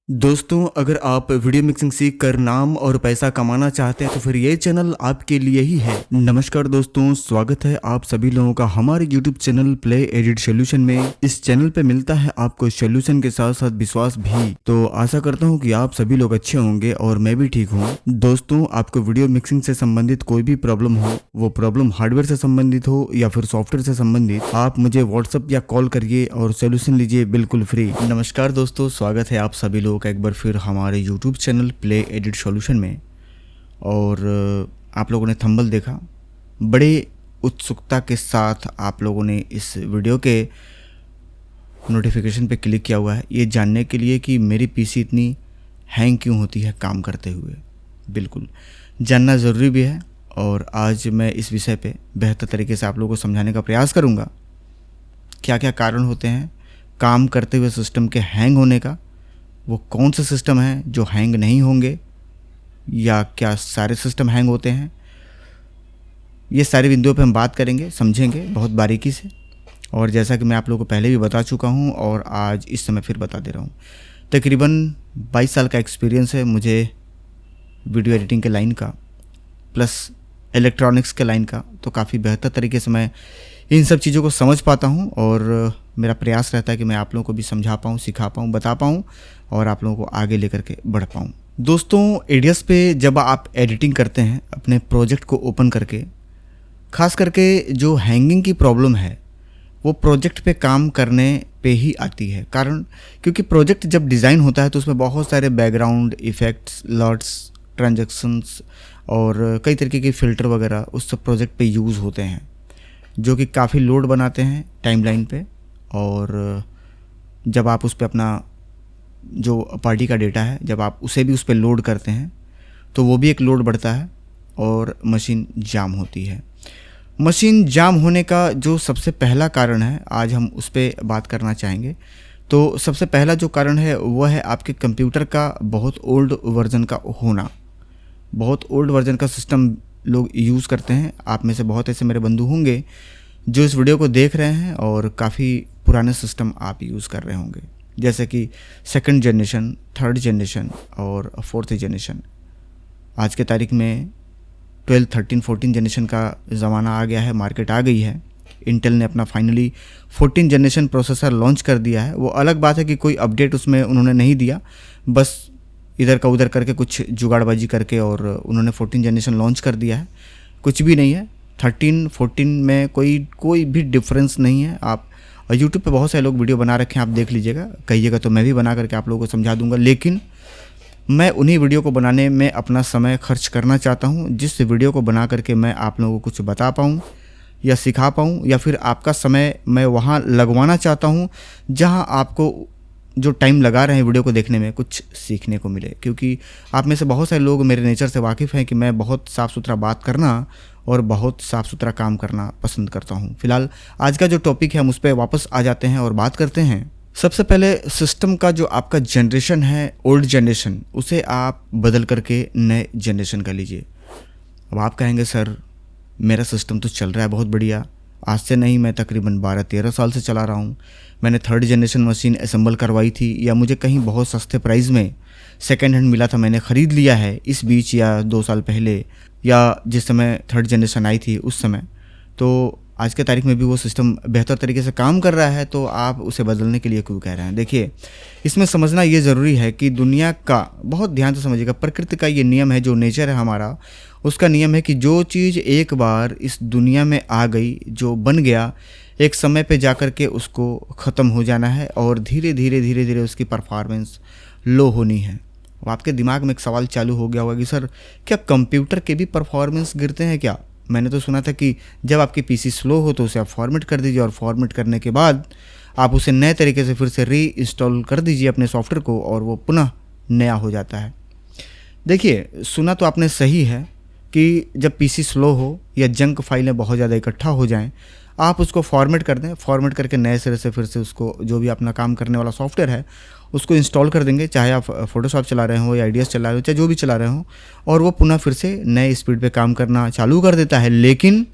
दोस्तों, अगर आप वीडियो मिक्सिंग सीख कर नाम और पैसा कमाना चाहते हैं तो फिर ये चैनल आपके लिए ही है। नमस्कार दोस्तों, स्वागत है आप सभी लोगों का हमारे YouTube channel play edit solution में। इस चैनल पे मिलता है आपको सोल्यूशन के साथ साथ विश्वास भी। तो आशा करता हूँ कि आप सभी लोग अच्छे होंगे और मैं भी ठीक हूँ। दोस्तों, आपको वीडियो मिक्सिंग से संबंधित कोई भी प्रॉब्लम हो, वो प्रॉब्लम हार्डवेयर से संबंधित हो या फिर सॉफ्टवेयर से संबंधित, आप मुझे व्हाट्सएप या कॉल करिए और सोल्यूशन लीजिए बिल्कुल फ्री। नमस्कार दोस्तों, स्वागत है आप सभी लोगों का एक बार फिर हमारे YouTube channel play edit solution में। और आप लोगों ने थंबनेल देखा, बड़े उत्सुकता के साथ आप लोगों ने इस वीडियो के नोटिफिकेशन पे क्लिक किया हुआ है ये जानने के लिए कि मेरी पीसी इतनी हैंग क्यों होती है काम करते हुए। बिल्कुल जानना ज़रूरी भी है और आज मैं इस विषय पे बेहतर तरीके से आप लोगों को समझाने का प्रयास करूँगा। क्या क्या कारण होते हैं काम करते हुए सिस्टम के हैंग होने का, वो कौन से सिस्टम हैं जो हैंग नहीं होंगे, या क्या सारे सिस्टम हैंग होते हैं, ये सारी बिंदुओं पे हम बात करेंगे, समझेंगे बहुत बारीकी से। और जैसा कि मैं आप लोगों को पहले भी बता चुका हूँ और आज इस समय फिर बता दे रहा हूँ, तकरीबन 22 साल का एक्सपीरियंस है मुझे वीडियो एडिटिंग के लाइन का प्लस इलेक्ट्रॉनिक्स के लाइन का। तो काफ़ी बेहतर तरीके से मैं इन सब चीज़ों को समझ पाता हूँ और मेरा प्रयास रहता है कि मैं आप लोगों को भी समझा पाऊँ, सिखा पाऊँ, बता पाऊँ और आप लोगों को आगे लेकर के बढ़ पाऊँ। दोस्तों, एडियस पे जब आप एडिटिंग करते हैं अपने प्रोजेक्ट को ओपन करके, ख़ास करके जो हैंगिंग की प्रॉब्लम है वो प्रोजेक्ट पे काम करने पे ही आती है। कारण क्योंकि प्रोजेक्ट जब डिज़ाइन होता है तो उसमें बहुत सारे बैकग्राउंड इफ़ेक्ट्स, लॉट्स, ट्रांजैक्शंस और कई तरीके के फ़िल्टर वगैरह उस सब प्रोजेक्ट पे यूज़ होते हैं, जो कि काफ़ी लोड बनाते हैं टाइमलाइन पे। और जब आप उस पर अपना जो पार्टी का डेटा है, जब आप उसे भी उस पर लोड करते हैं तो वो भी एक लोड बढ़ता है और मशीन जाम होती है। मशीन जाम होने का जो सबसे पहला कारण है, आज हम उस पर बात करना चाहेंगे। तो सबसे पहला जो कारण है वह है आपके कंप्यूटर का बहुत ओल्ड वर्जन का होना। बहुत ओल्ड वर्जन का सिस्टम लोग यूज़ करते हैं। आप में से बहुत ऐसे मेरे बंधु होंगे जो इस वीडियो को देख रहे हैं और काफ़ी पुराने सिस्टम आप यूज़ कर रहे होंगे, जैसे कि 2nd जनरेशन, 3rd जनरेशन और 4th जनरेशन। आज के तारीख में 12, 13, 14 जनरेशन का ज़माना आ गया है, मार्केट आ गई है। इंटेल ने अपना फाइनली 14 जनरेशन प्रोसेसर लॉन्च कर दिया है। वो अलग बात है कि कोई अपडेट उसमें उन्होंने नहीं दिया, बस इधर का उधर करके कुछ जुगाड़बाजी करके और उन्होंने 14 जनरेशन लॉन्च कर दिया है। कुछ भी नहीं है, 13, 14 में कोई भी डिफरेंस नहीं है। आप यूट्यूब पे बहुत सारे लोग वीडियो बना रखे हैं, आप देख लीजिएगा, कहिएगा तो मैं भी बना करके आप लोगों को समझा दूंगा। लेकिन मैं उन्हीं वीडियो को बनाने में अपना समय खर्च करना चाहता हूं, जिस वीडियो को बना करके मैं आप लोगों को कुछ बता पाऊँ या सिखा पाऊँ, या फिर आपका समय मैं वहाँ लगवाना चाहता हूँ जहाँ आपको जो टाइम लगा रहे हैं वीडियो को देखने में कुछ सीखने को मिले। क्योंकि आप में से बहुत सारे लोग मेरे नेचर से वाकिफ़ हैं कि मैं बहुत साफ़ सुथरा बात करना और बहुत साफ़ सुथरा काम करना पसंद करता हूं। फिलहाल आज का जो टॉपिक है हम उस पर वापस आ जाते हैं और बात करते हैं। सबसे पहले सिस्टम का जो आपका जनरेशन है, ओल्ड जनरेशन, उसे आप बदल करके नए जनरेशन का लीजिए। अब आप कहेंगे सर मेरा सिस्टम तो चल रहा है बहुत बढ़िया, आज से नहीं, मैं तकरीबन 12-13 साल से चला रहा हूँ। मैंने 3rd जनरेशन मशीन असेंबल करवाई थी, या मुझे कहीं बहुत सस्ते प्राइस में सेकेंड हैंड मिला था, मैंने ख़रीद लिया है इस बीच या 2 साल पहले, या जिस समय 3rd जनरेशन आई थी उस समय। तो आज के तारीख में भी वो सिस्टम बेहतर तरीके से काम कर रहा है, तो आप उसे बदलने के लिए क्यों कह रहे हैं। देखिए, इसमें समझना ये ज़रूरी है कि दुनिया का, बहुत ध्यान से समझिएगा, प्रकृति का ये नियम है, जो नेचर है हमारा, उसका नियम है कि जो चीज़ एक बार इस दुनिया में आ गई, जो बन गया, एक समय पे जाकर के उसको ख़त्म हो जाना है और धीरे धीरे उसकी परफॉर्मेंस लो होनी है। अब आपके दिमाग में एक सवाल चालू हो गया होगा कि सर क्या कंप्यूटर के भी परफॉर्मेंस गिरते हैं क्या? मैंने तो सुना था कि जब आपकी पीसी स्लो हो तो उसे आप फॉर्मेट कर दीजिए और फॉर्मेट करने के बाद आप उसे नए तरीके से फिर से री इंस्टॉल कर दीजिए अपने सॉफ्टवेयर को और वो पुनः नया हो जाता है। देखिए, सुना तो आपने सही है कि जब पीसी स्लो हो या जंक फाइलें बहुत ज़्यादा इकट्ठा हो जाएं, आप उसको फॉर्मेट कर दें, फॉर्मेट करके नए सिरे से फिर से उसको जो भी अपना काम करने वाला सॉफ्टवेयर है उसको इंस्टॉल कर देंगे, चाहे आप फोटोशॉप चला रहे हो या आइडियाज़ चला रहे हो, चाहे जो भी चला रहे हो, और वो पुनः फिर से नए स्पीड पे काम करना चालू कर देता है। लेकिन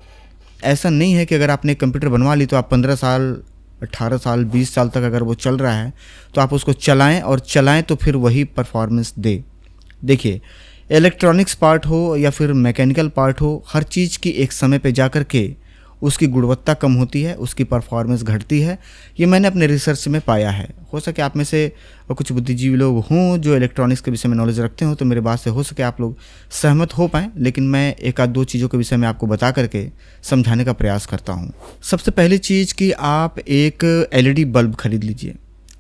ऐसा नहीं है कि अगर आपने कंप्यूटर बनवा ली तो आप 15 साल 18 साल 20 साल तक अगर वो चल रहा है तो आप उसको चलाएं, और चलाएं तो फिर वही परफॉर्मेंस दे। देखिए, इलेक्ट्रॉनिक्स पार्ट हो या फिर मैकेनिकल पार्ट हो, हर चीज़ की एक समय पे जा कर के उसकी गुणवत्ता कम होती है, उसकी परफॉर्मेंस घटती है। ये मैंने अपने रिसर्च में पाया है। हो सके आप में से कुछ बुद्धिजीवी लोग हों जो इलेक्ट्रॉनिक्स के विषय में नॉलेज रखते हो, तो मेरे बात से हो सके आप लोग सहमत हो पाएँ, लेकिन मैं एक आध दो चीज़ों के विषय में आपको बता करके समझाने का प्रयास करता हूँ। सबसे पहली चीज़ कि आप एक LED बल्ब खरीद लीजिए।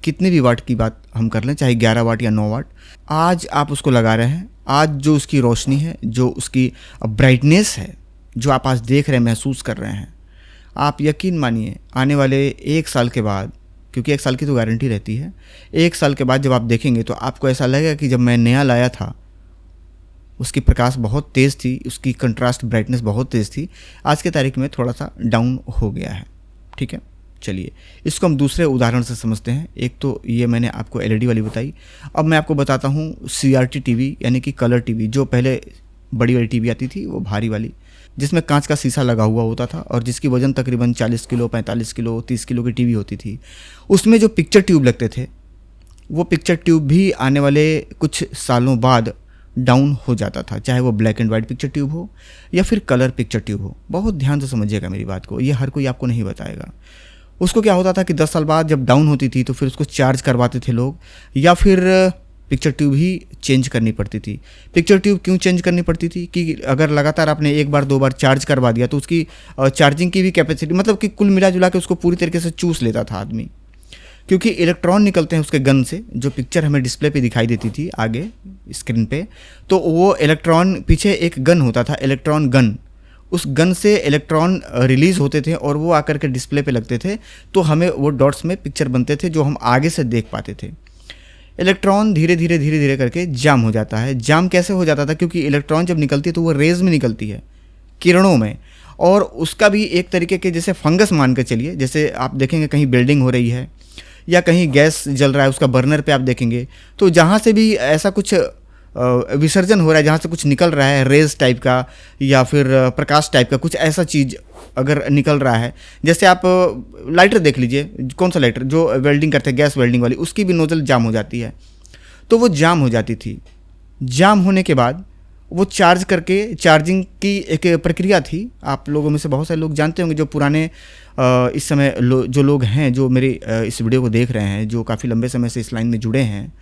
कितने भी वाट की बात हम कर लें, चाहे 11 वाट या 9 वाट, आज आप उसको लगा रहे हैं, आज जो उसकी रोशनी है, जो उसकी ब्राइटनेस है, जो आप आज देख रहे हैं, महसूस कर रहे हैं, आप यकीन मानिए आने वाले 1 साल के बाद, क्योंकि 1 साल की तो गारंटी रहती है, 1 साल के बाद जब आप देखेंगे तो आपको ऐसा लगेगा कि जब मैं नया लाया था उसकी प्रकाश बहुत तेज़ थी, उसकी कंट्रास्ट ब्राइटनेस बहुत तेज़ थी, आज के तारीख में थोड़ा सा डाउन हो गया है। ठीक है, चलिए इसको हम दूसरे उदाहरण से समझते हैं। एक तो ये मैंने आपको LED वाली बताई, अब मैं आपको बताता हूँ CRT TV यानी कि कलर TV, जो पहले बड़ी वाली टीवी आती थी, वो भारी वाली, जिसमें कांच का शीशा लगा हुआ होता था और जिसकी वजन तकरीबन 40 किलो 45 किलो 30 किलो की टीवी होती थी। उसमें जो पिक्चर ट्यूब लगते थे, वो पिक्चर ट्यूब भी आने वाले कुछ सालों बाद डाउन हो जाता था, चाहे वो black and white picture tube हो या फिर कलर पिक्चर ट्यूब हो। बहुत ध्यान से समझिएगा मेरी बात को, ये हर कोई आपको नहीं बताएगा। उसको क्या होता था कि 10 साल बाद जब डाउन होती थी तो फिर उसको चार्ज करवाते थे लोग, या फिर पिक्चर ट्यूब ही चेंज करनी पड़ती थी। पिक्चर ट्यूब क्यों चेंज करनी पड़ती थी कि अगर लगातार आपने 1 बार 2 बार चार्ज करवा दिया तो उसकी चार्जिंग की भी कैपेसिटी, मतलब कि कुल मिला जुला के उसको पूरी तरीके से चूस लेता था आदमी, क्योंकि इलेक्ट्रॉन निकलते हैं उसके गन से, जो पिक्चर हमें डिस्प्ले पे दिखाई देती थी आगे स्क्रीन पे, तो वो इलेक्ट्रॉन, पीछे एक गन होता था, इलेक्ट्रॉन गन, उस गन से इलेक्ट्रॉन रिलीज़ होते थे और वो आकर के डिस्प्ले पे लगते थे, तो हमें वो डॉट्स में पिक्चर बनते थे जो हम आगे से देख पाते थे। इलेक्ट्रॉन धीरे धीरे करके जाम हो जाता है। जाम कैसे हो जाता था? क्योंकि इलेक्ट्रॉन जब निकलती है तो वो रेज में निकलती है, किरणों में, और उसका भी एक तरीके के जैसे फंगस मान के चलिए, जैसे आप देखेंगे कहीं बिल्डिंग हो रही है या कहीं गैस जल रहा है, उसका बर्नर पे आप देखेंगे तो जहाँ से भी ऐसा कुछ विसर्जन हो रहा है, जहाँ से कुछ निकल रहा है रेज टाइप का या फिर प्रकाश टाइप का, कुछ ऐसा चीज़ अगर निकल रहा है, जैसे आप लाइटर देख लीजिए, कौन सा लाइटर जो वेल्डिंग करते हैं, गैस वेल्डिंग वाली, उसकी भी नोजल जाम हो जाती है, तो वो जाम हो जाती थी। जाम होने के बाद वो चार्ज करके, चार्जिंग की एक प्रक्रिया थी, आप लोगों में से बहुत सारे लोग जानते होंगे, जो पुराने इस समय जो लोग हैं, जो मेरे इस वीडियो को देख रहे हैं, जो काफ़ी लंबे समय से इस लाइन में जुड़े हैं,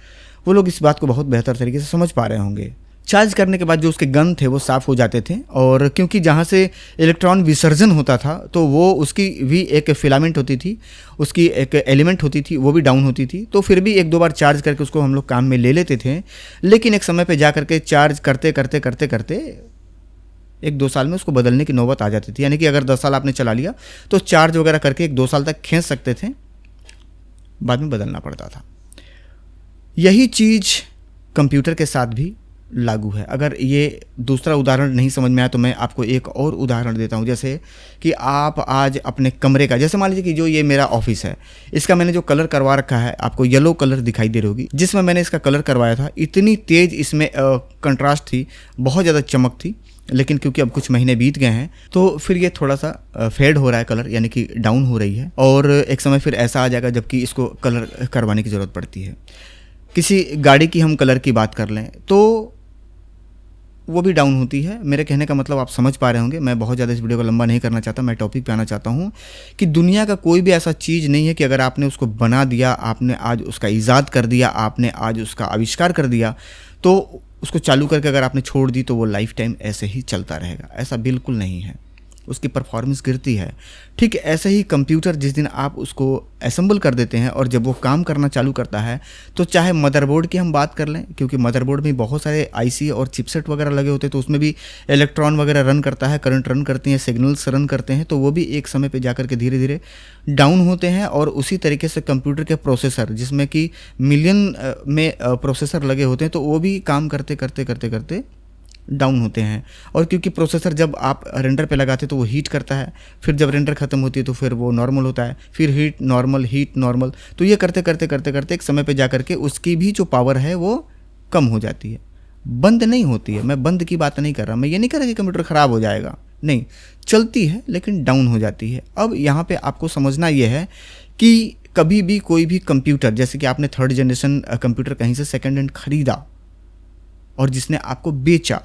वो लोग इस बात को बहुत बेहतर तरीके से समझ पा रहे होंगे। चार्ज करने के बाद जो उसके गन थे वो साफ़ हो जाते थे, और क्योंकि जहाँ से इलेक्ट्रॉन विसर्जन होता था तो वो उसकी भी एक फिलामेंट होती थी, उसकी एक एलिमेंट होती थी, वो भी डाउन होती थी, तो फिर भी 1-2 बार चार्ज करके उसको हम लोग काम में ले लेते थे। लेकिन एक समय पे जा करके चार्ज करते करते करते करते 1-2 साल में उसको बदलने की नौबत आ जाती थी। यानी कि अगर 10 साल आपने चला लिया तो चार्ज वगैरह करके 1-2 साल तक खींच सकते थे, बाद में बदलना पड़ता था। यही चीज़ कंप्यूटर के साथ भी लागू है। अगर ये दूसरा उदाहरण नहीं समझ में आया तो मैं आपको एक और उदाहरण देता हूँ। जैसे कि आप आज अपने कमरे का, जैसे मान लीजिए कि जो ये मेरा ऑफिस है, इसका मैंने जो कलर करवा रखा है, आपको येलो कलर दिखाई दे रही होगी, जिसमें मैंने इसका कलर करवाया था, इतनी तेज़ इसमें कंट्रास्ट थी, बहुत ज़्यादा चमक थी, लेकिन क्योंकि अब कुछ महीने बीत गए हैं तो फिर ये थोड़ा सा फेड हो रहा है कलर, यानी कि डाउन हो रही है, और एक समय फिर ऐसा आ जाएगा जबकि इसको कलर करवाने की ज़रूरत पड़ती है। किसी गाड़ी की हम कलर की बात कर लें तो वो भी डाउन होती है। मेरे कहने का मतलब आप समझ पा रहे होंगे। मैं बहुत ज़्यादा इस वीडियो को लंबा नहीं करना चाहता, मैं टॉपिक पे आना चाहता हूँ कि दुनिया का कोई भी ऐसा चीज़ नहीं है कि अगर आपने उसको बना दिया, आपने आज उसका ईजाद कर दिया, आपने आज उसका आविष्कार कर दिया, तो उसको चालू करके अगर आपने छोड़ दी तो वो लाइफ टाइम ऐसे ही चलता रहेगा। ऐसा बिल्कुल नहीं है, उसकी परफॉर्मेंस गिरती है। ठीक ऐसे ही कंप्यूटर, जिस दिन आप उसको असेंबल कर देते हैं और जब वो काम करना चालू करता है, तो चाहे मदरबोर्ड की हम बात कर लें, क्योंकि मदरबोर्ड में बहुत सारे IC और चिपसेट वगैरह लगे होते हैं, तो उसमें भी इलेक्ट्रॉन वगैरह रन करता है, करंट रन करती हैं, सिग्नल्स रन करते हैं, तो वो भी एक समय पे जाकर के धीरे धीरे डाउन होते हैं। और उसी तरीके से कंप्यूटर के प्रोसेसर, जिसमें कि मिलियन में प्रोसेसर लगे होते हैं, तो वो भी काम करते करते करते करते डाउन होते हैं। और क्योंकि प्रोसेसर जब आप रेंडर पे लगाते तो वो हीट करता है, फिर जब रेंडर ख़त्म होती है तो फिर वो नॉर्मल होता है, फिर हीट नॉर्मल, तो ये करते करते करते करते एक समय पे जा कर के उसकी भी जो पावर है वो कम हो जाती है, बंद नहीं होती है। मैं बंद की बात नहीं कर रहा, मैं ये नहीं कह रहा कि कंप्यूटर ख़राब हो जाएगा, नहीं, चलती है लेकिन डाउन हो जाती है। अब यहाँ पे आपको समझना ये है कि कभी भी कोई भी कंप्यूटर, जैसे कि आपने थर्ड जनरेशन कंप्यूटर कहीं से सेकंड हैंड खरीदा और जिसने आपको बेचा,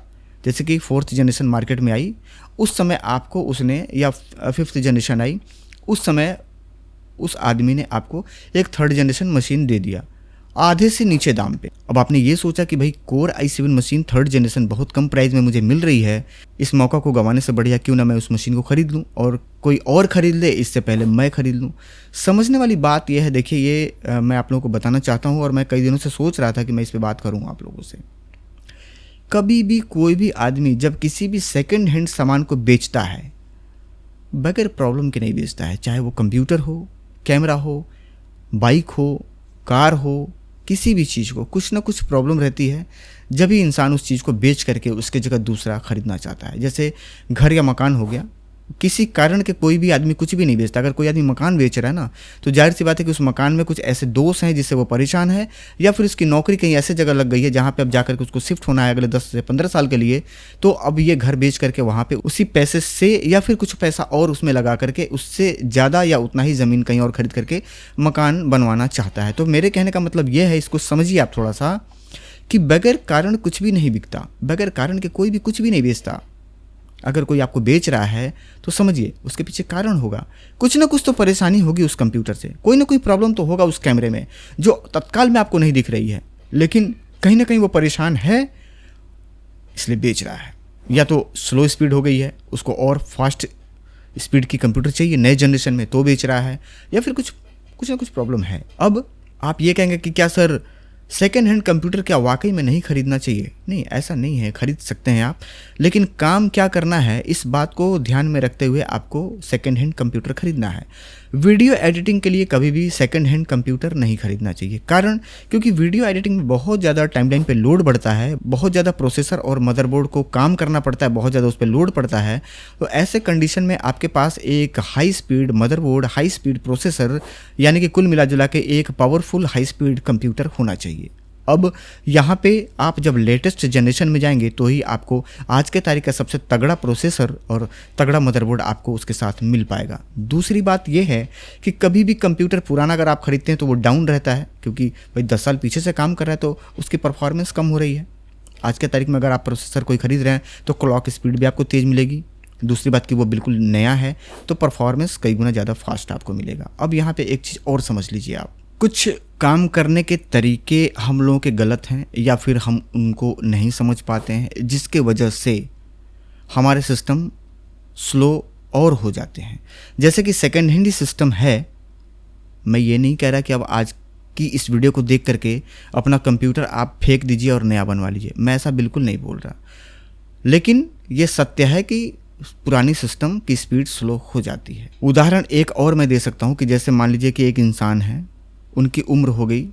जैसे कि फोर्थ जनरेशन मार्केट में आई, उस समय आपको उसने, या फिफ्थ जनरेशन आई, उस समय उस आदमी ने आपको एक थर्ड जनरेशन मशीन दे दिया आधे से नीचे दाम पे। अब आपने ये सोचा कि भाई core i7 machine third generation बहुत कम प्राइस में मुझे मिल रही है, इस मौका को गंवाने से बढ़िया क्यों ना मैं उस मशीन को खरीद लूँ और कोई और खरीद ले इससे पहले मैं खरीद लूँ। समझने वाली बात यह है, देखिए ये मैं आप लोगों को बताना चाहता हूँ और मैं कई दिनों से सोच रहा था कि मैं इस पर बात करूँ आप लोगों से। कभी भी कोई भी आदमी जब किसी भी सेकेंड हैंड सामान को बेचता है, बगैर प्रॉब्लम के नहीं बेचता है, चाहे वो कंप्यूटर हो, कैमरा हो, बाइक हो, कार हो, किसी भी चीज़ को कुछ ना कुछ प्रॉब्लम रहती है, जब भी इंसान उस चीज़ को बेच करके उसके जगह दूसरा खरीदना चाहता है। जैसे घर या मकान हो गया, किसी कारण के कोई भी आदमी कुछ भी नहीं बेचता। अगर कोई आदमी मकान बेच रहा है ना, तो जाहिर सी बात है कि उस मकान में कुछ ऐसे दोष हैं जिससे वो परेशान है, या फिर उसकी नौकरी कहीं ऐसे जगह लग गई है जहाँ पे अब जाकर के उसको शिफ्ट होना है अगले 10 से 15 साल के लिए। तो अब ये घर बेच करके वहाँ पे उसी पैसे से या फिर कुछ पैसा और उसमें लगा करके उससे ज़्यादा या उतना ही ज़मीन कहीं और खरीद करके मकान बनवाना चाहता है। तो मेरे कहने का मतलब ये है, इसको समझिए आप थोड़ा सा, कि बगैर कारण कुछ भी नहीं बिकता, बगैर कारण के कोई भी कुछ भी नहीं बेचता। अगर कोई आपको बेच रहा है तो समझिए उसके पीछे कारण होगा, कुछ ना कुछ तो परेशानी होगी उस कंप्यूटर से, कोई ना कोई प्रॉब्लम तो होगा उस कैमरे में जो तत्काल में आपको नहीं दिख रही है, लेकिन कहीं ना कहीं वो परेशान है इसलिए बेच रहा है। या तो स्लो स्पीड हो गई है, उसको और फास्ट स्पीड की कंप्यूटर चाहिए नए जनरेशन में, तो बेच रहा है, या फिर कुछ ना कुछ प्रॉब्लम है। अब आप ये कहेंगे कि क्या सर सेकेंड हैंड कंप्यूटर क्या वाकई में नहीं खरीदना चाहिए? नहीं, ऐसा नहीं है, खरीद सकते हैं आप, लेकिन काम क्या करना है इस बात को ध्यान में रखते हुए आपको सेकेंड हैंड कंप्यूटर खरीदना है। वीडियो एडिटिंग के लिए कभी भी सेकेंड हैंड कंप्यूटर नहीं खरीदना चाहिए, कारण क्योंकि वीडियो एडिटिंग में बहुत ज़्यादा टाइमलाइन पे लोड बढ़ता है, बहुत ज़्यादा प्रोसेसर और मदरबोर्ड को काम करना पड़ता है, बहुत ज़्यादा उस पर लोड पड़ता है। तो ऐसे कंडीशन में आपके पास एक high speed motherboard, high speed processor, यानी कि कुल मिला जुला के एक पावरफुल हाई स्पीड कंप्यूटर होना चाहिए। अब यहाँ पे आप जब लेटेस्ट जनरेशन में जाएंगे तो ही आपको आज के तारीख का सबसे तगड़ा प्रोसेसर और तगड़ा मदरबोर्ड आपको उसके साथ मिल पाएगा। दूसरी बात यह है कि कभी भी कंप्यूटर पुराना अगर आप खरीदते हैं तो वो डाउन रहता है, क्योंकि भाई 10 साल पीछे से काम कर रहा है तो उसकी परफॉर्मेंस कम हो रही है। आज के तारीख में अगर आप प्रोसेसर कोई खरीद रहे हैं तो क्लॉक स्पीड भी आपको तेज़ मिलेगी। दूसरी बात कि वो बिल्कुल नया है तो परफॉर्मेंस कई गुना ज़्यादा फास्ट आपको मिलेगा। अब यहाँ पे एक चीज़ और समझ लीजिए आप, कुछ काम करने के तरीके हम लोगों के गलत हैं या फिर हम उनको नहीं समझ पाते हैं, जिसके वजह से हमारे सिस्टम स्लो और हो जाते हैं। जैसे कि सेकेंड हैंड सिस्टम है, मैं ये नहीं कह रहा कि अब आज की इस वीडियो को देख करके अपना कंप्यूटर आप फेंक दीजिए और नया बनवा लीजिए, मैं ऐसा बिल्कुल नहीं बोल रहा, लेकिन ये सत्य है कि पुरानी सिस्टम की स्पीड स्लो हो जाती है। उदाहरण एक और मैं दे सकता हूँ कि जैसे मान लीजिए कि एक इंसान है, उनकी उम्र हो गई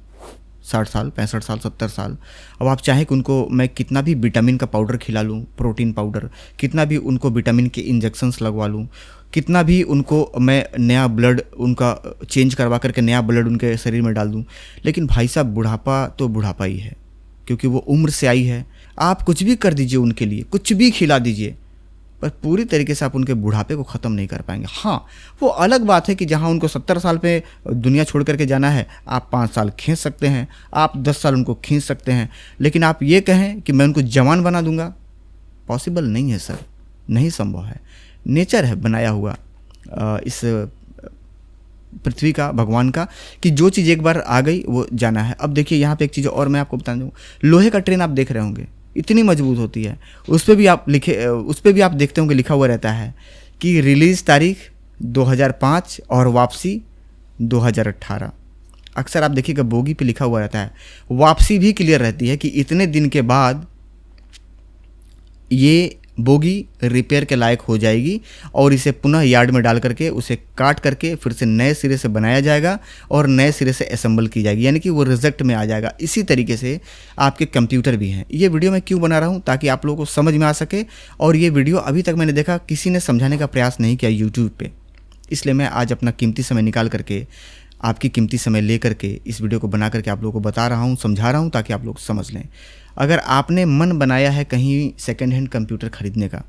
60 साल, 65 साल, 70 साल। अब आप चाहें कि उनको मैं कितना भी विटामिन का पाउडर खिला लूँ, प्रोटीन पाउडर, कितना भी उनको विटामिन के इंजेक्शंस लगवा लूँ, कितना भी उनको मैं नया ब्लड उनका चेंज करवा करके नया ब्लड उनके शरीर में डाल दूँ, लेकिन भाई साहब बुढ़ापा तो बुढ़ापा ही है, क्योंकि वो उम्र से आई है। आप कुछ भी कर दीजिए उनके लिए, कुछ भी खिला दीजिए, पर पूरी तरीके से आप उनके बुढ़ापे को ख़त्म नहीं कर पाएंगे। हाँ, वो अलग बात है कि जहाँ उनको 70 साल पे दुनिया छोड़ करके जाना है, आप 5 साल खींच सकते हैं, आप 10 साल उनको खींच सकते हैं, लेकिन आप ये कहें कि मैं उनको जवान बना दूंगा, पॉसिबल नहीं है सर, नहीं संभव है। नेचर है बनाया हुआ इस पृथ्वी का, भगवान का, कि जो चीज़ एक बार आ गई वो जाना है। अब देखिए यहाँ पे एक चीज़ और मैं आपको बता दूँ, लोहे का ट्रेन आप देख रहे होंगे, इतनी मजबूत होती है, उस पर भी आप देखते होंगे लिखा हुआ रहता है कि रिलीज़ तारीख 2005 और वापसी 2018। अक्सर आप देखिएगा बोगी पे लिखा हुआ रहता है, वापसी भी क्लियर रहती है कि इतने दिन के बाद ये बोगी रिपेयर के लायक हो जाएगी और इसे पुनः यार्ड में डाल करके उसे काट करके फिर से नए सिरे से बनाया जाएगा और नए सिरे से असेंबल की जाएगी, यानी कि वो रिजेक्ट में आ जाएगा। इसी तरीके से आपके कंप्यूटर भी हैं। ये वीडियो मैं क्यों बना रहा हूँ, ताकि आप लोगों को समझ में आ सके, और ये वीडियो अभी तक मैंने देखा किसी ने समझाने का प्रयास नहीं किया यूट्यूब पर, इसलिए मैं आज अपना कीमती समय निकाल करके, आपकी कीमती समय ले करके इस वीडियो को बना करके आप लोगों को बता रहा हूँ, समझा रहा हूँ, ताकि आप लोग समझ लें। अगर आपने मन बनाया है कहीं सेकेंड हैंड कंप्यूटर खरीदने का,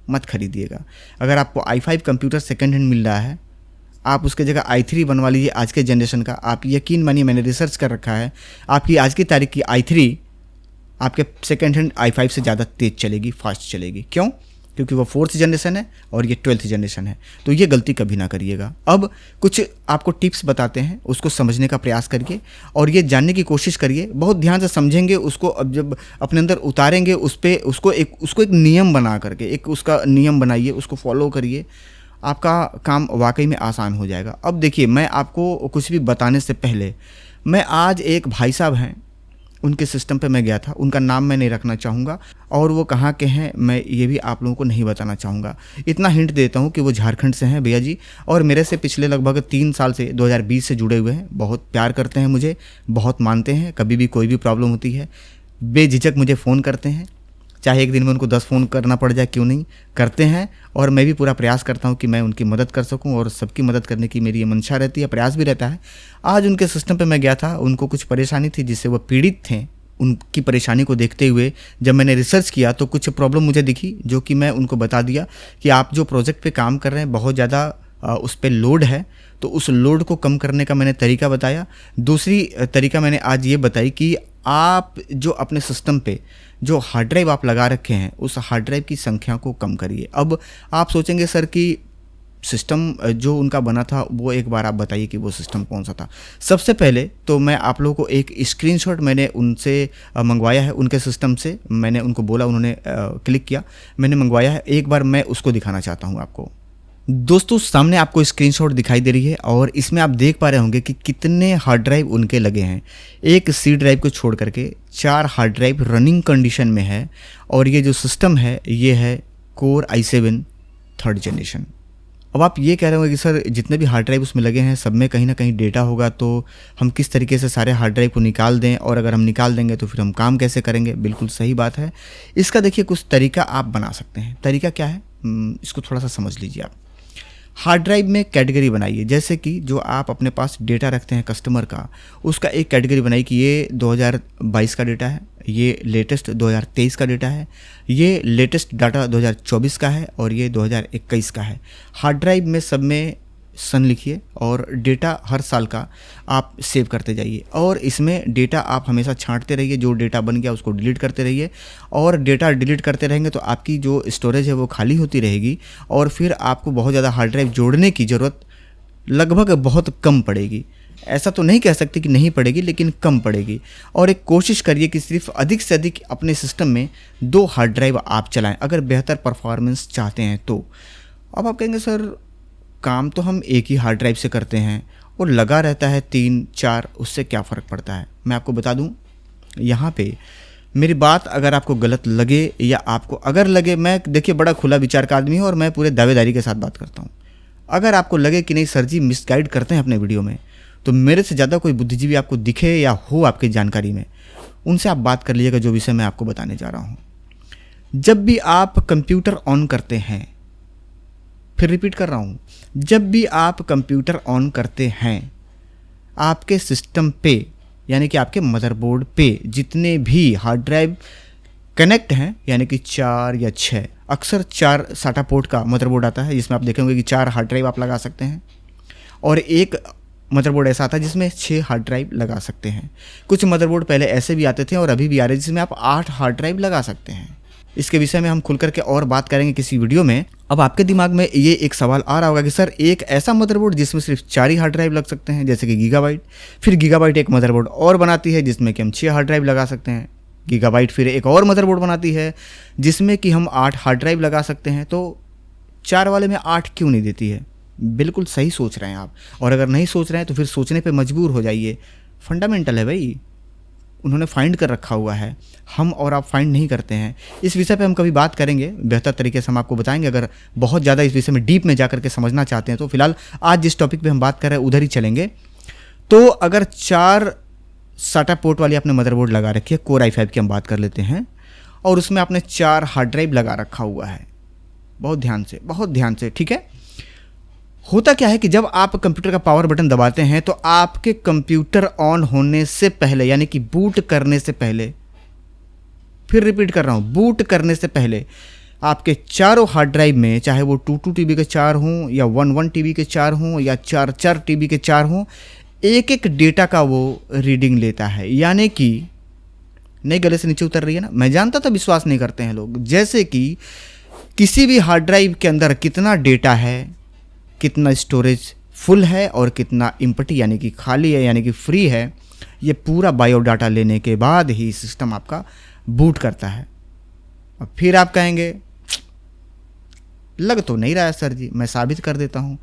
मत खरीदिएगा। अगर आपको i5 कंप्यूटर सेकेंड हैंड मिल रहा है, आप उसके जगह i3 बनवा लीजिए आज के जनरेशन का। आप यकीन मानिए, मैंने रिसर्च कर रखा है, आपकी आज की तारीख की i3 आपके सेकेंड हैंड i5 से ज़्यादा तेज़ चलेगी, फास्ट चलेगी। क्यों? क्योंकि वो 4th जनरेशन है और ये 12th जनरेशन है। तो ये गलती कभी ना करिएगा। अब कुछ आपको टिप्स बताते हैं, उसको समझने का प्रयास करिए और ये जानने की कोशिश करिए, बहुत ध्यान से समझेंगे उसको। अब जब अपने अंदर उतारेंगे उसको एक नियम बना करके, एक उसका नियम बनाइए, उसको फॉलो करिए, आपका काम वाकई में आसान हो जाएगा। अब देखिए, मैं आपको कुछ भी बताने से पहले, मैं आज एक भाई साहब हैं, उनके सिस्टम पे मैं गया था। उनका नाम मैं नहीं रखना चाहूँगा और वो कहाँ के हैं मैं ये भी आप लोगों को नहीं बताना चाहूँगा। इतना हिंट देता हूँ कि वो झारखंड से हैं भैया जी, और मेरे से पिछले लगभग 3 साल से 2020 से जुड़े हुए हैं। बहुत प्यार करते हैं मुझे, बहुत मानते हैं। कभी भी कोई भी प्रॉब्लम होती है बेझिझक मुझे फ़ोन करते हैं, चाहे एक दिन में उनको 10 फ़ोन करना पड़ जाए, क्यों नहीं, करते हैं। और मैं भी पूरा प्रयास करता हूं कि मैं उनकी मदद कर सकूं और सबकी मदद करने की मेरी ये मंशा रहती है, प्रयास भी रहता है। आज उनके सिस्टम पे मैं गया था, उनको कुछ परेशानी थी जिससे वो पीड़ित थे। उनकी परेशानी को देखते हुए जब मैंने रिसर्च किया तो कुछ प्रॉब्लम मुझे दिखी, जो कि मैं उनको बता दिया कि आप जो प्रोजेक्ट पे काम कर रहे हैं बहुत ज़्यादा उस पर लोड है, तो उस लोड को कम करने का मैंने तरीका बताया। दूसरी तरीका मैंने आज ये बताई कि आप जो अपने सिस्टम पे जो हार्ड ड्राइव आप लगा रखे हैं, उस हार्ड ड्राइव की संख्या को कम करिए। अब आप सोचेंगे सर कि सिस्टम जो उनका बना था वो एक बार आप बताइए कि वो सिस्टम कौन सा था। सबसे पहले तो मैं आप लोगों को एक स्क्रीनशॉट मैंने उनसे मंगवाया है, उनके सिस्टम से मैंने उनको बोला, उन्होंने क्लिक किया, मैंने मंगवाया है। एक बार मैं उसको दिखाना चाहता हूँ आपको। दोस्तों, सामने आपको स्क्रीनशॉट दिखाई दे रही है और इसमें आप देख पा रहे होंगे कि कितने हार्ड ड्राइव उनके लगे हैं। एक सी ड्राइव को छोड़ करके 4 हार्ड ड्राइव रनिंग कंडीशन में है और ये जो सिस्टम है ये है कोर i7 3rd जनरेशन। अब आप ये कह रहे होंगे कि सर जितने भी हार्ड ड्राइव उसमें लगे हैं सब में कहीं ना कहीं डेटा होगा, तो हम किस तरीके से सारे हार्ड ड्राइव को निकाल दें, और अगर हम निकाल देंगे तो फिर हम काम कैसे करेंगे। बिल्कुल सही बात है। इसका देखिए कुछ तरीका आप बना सकते हैं। तरीका क्या है, इसको थोड़ा सा समझ लीजिए। आप हार्ड ड्राइव में कैटेगरी बनाइए, जैसे कि जो आप अपने पास डेटा रखते हैं कस्टमर का, उसका एक कैटेगरी बनाइए कि ये 2022 का डेटा है, ये लेटेस्ट 2023 का डेटा है, ये लेटेस्ट डाटा 2024 का है और ये 2021 का है। हार्ड ड्राइव में सब में सन लिखिए और डेटा हर साल का आप सेव करते जाइए, और इसमें डेटा आप हमेशा छांटते रहिए। जो डेटा बन गया उसको डिलीट करते रहिए, और डेटा डिलीट करते रहेंगे तो आपकी जो स्टोरेज है वो खाली होती रहेगी और फिर आपको बहुत ज़्यादा हार्ड ड्राइव जोड़ने की ज़रूरत लगभग बहुत कम पड़ेगी। ऐसा तो नहीं कह सकते कि नहीं पड़ेगी, लेकिन कम पड़ेगी। और एक कोशिश करिए कि सिर्फ अधिक से अधिक अपने सिस्टम में 2 हार्ड ड्राइव आप चलाएं, अगर बेहतर परफॉर्मेंस चाहते हैं तो। अब आप कहेंगे सर काम तो हम एक ही हार्ड ड्राइव से करते हैं और लगा रहता है 3-4, उससे क्या फ़र्क पड़ता है। मैं आपको बता दूं, यहाँ पे मेरी बात अगर आपको गलत लगे या आपको अगर लगे, मैं देखिए बड़ा खुला विचार का आदमी हूँ और मैं पूरे दावेदारी के साथ बात करता हूँ। अगर आपको लगे कि नहीं सर जी मिसगाइड करते हैं अपने वीडियो में, तो मेरे से ज़्यादा कोई बुद्धिजीवी आपको दिखे या हो आपकी जानकारी में, उनसे आप बात कर लीजिएगा जो विषय मैं आपको बताने जा रहा हूँ। जब भी आप कंप्यूटर ऑन करते हैं, फिर रिपीट कर रहा हूँ, जब भी आप कंप्यूटर ऑन करते हैं, आपके सिस्टम पे यानी कि आपके मदरबोर्ड पे जितने भी हार्ड ड्राइव कनेक्ट हैं, यानी कि 4 या 6, अक्सर 4 SATA पोर्ट का मदरबोर्ड आता है जिसमें आप देखेंगे कि 4 हार्ड ड्राइव आप लगा सकते हैं, और एक मदरबोर्ड ऐसा आता है जिसमें 6 हार्ड ड्राइव लगा सकते हैं। कुछ मदरबोर्ड पहले ऐसे भी आते थे और अभी भी आ रहे हैं जिसमें आप 8 हार्ड ड्राइव लगा सकते हैं। इसके विषय में हम खुल करके और बात करेंगे किसी वीडियो में। अब आपके दिमाग में ये एक सवाल आ रहा होगा कि सर एक ऐसा मदरबोर्ड जिसमें सिर्फ 4 ही हार्ड ड्राइव लग सकते हैं, जैसे कि गीगाबाइट, फिर गीगाबाइट एक मदरबोर्ड और बनाती है जिसमें कि हम 6 हार्ड ड्राइव लगा सकते हैं, गीगाबाइट फिर एक और मदरबोर्ड बनाती है जिसमें कि हम 8 हार्ड ड्राइव लगा सकते हैं, तो 4 वाले में 8 क्यों नहीं देती है। बिल्कुल सही सोच रहे हैं आप, और अगर नहीं सोच रहे हैं तो फिर सोचने पर मजबूर हो जाइए। फंडामेंटल है भाई, उन्होंने फाइंड कर रखा हुआ है, हम और आप फाइंड नहीं करते हैं। इस विषय पे हम कभी बात करेंगे, बेहतर तरीके से हम आपको बताएंगे। अगर बहुत ज़्यादा इस विषय में डीप में जाकर के समझना चाहते हैं तो फिलहाल आज जिस टॉपिक पे हम बात कर रहे हैं उधर ही चलेंगे। तो अगर 4 SATA पोर्ट वाली आपने मदरबोर्ड लगा रखी है, कोर i5 की हम बात कर लेते हैं, और उसमें आपने 4 हार्ड ड्राइव लगा रखा हुआ है, बहुत ध्यान से, ठीक है। होता क्या है कि जब आप कंप्यूटर का पावर बटन दबाते हैं तो आपके कंप्यूटर ऑन होने से पहले, यानी कि बूट करने से पहले, फिर रिपीट कर रहा हूं, बूट करने से पहले आपके चारों हार्ड ड्राइव में, चाहे वो 2 टीबी के 4 हों या 1 टीबी के 4 हों या 4 टीबी के 4 हों, एक एक डेटा का वो रीडिंग लेता है। यानी कि नई गले से नीचे उतर रही है ना, मैं जानता था विश्वास नहीं करते हैं लोग। जैसे कि किसी भी हार्ड ड्राइव के अंदर कितना डेटा है, कितना स्टोरेज फुल है और कितना एम्प्टी यानी कि खाली है यानी कि फ्री है, ये पूरा बायोडाटा लेने के बाद ही सिस्टम आपका बूट करता है। और फिर आप कहेंगे लग तो नहीं रहा है सर जी, मैं साबित कर देता हूँ।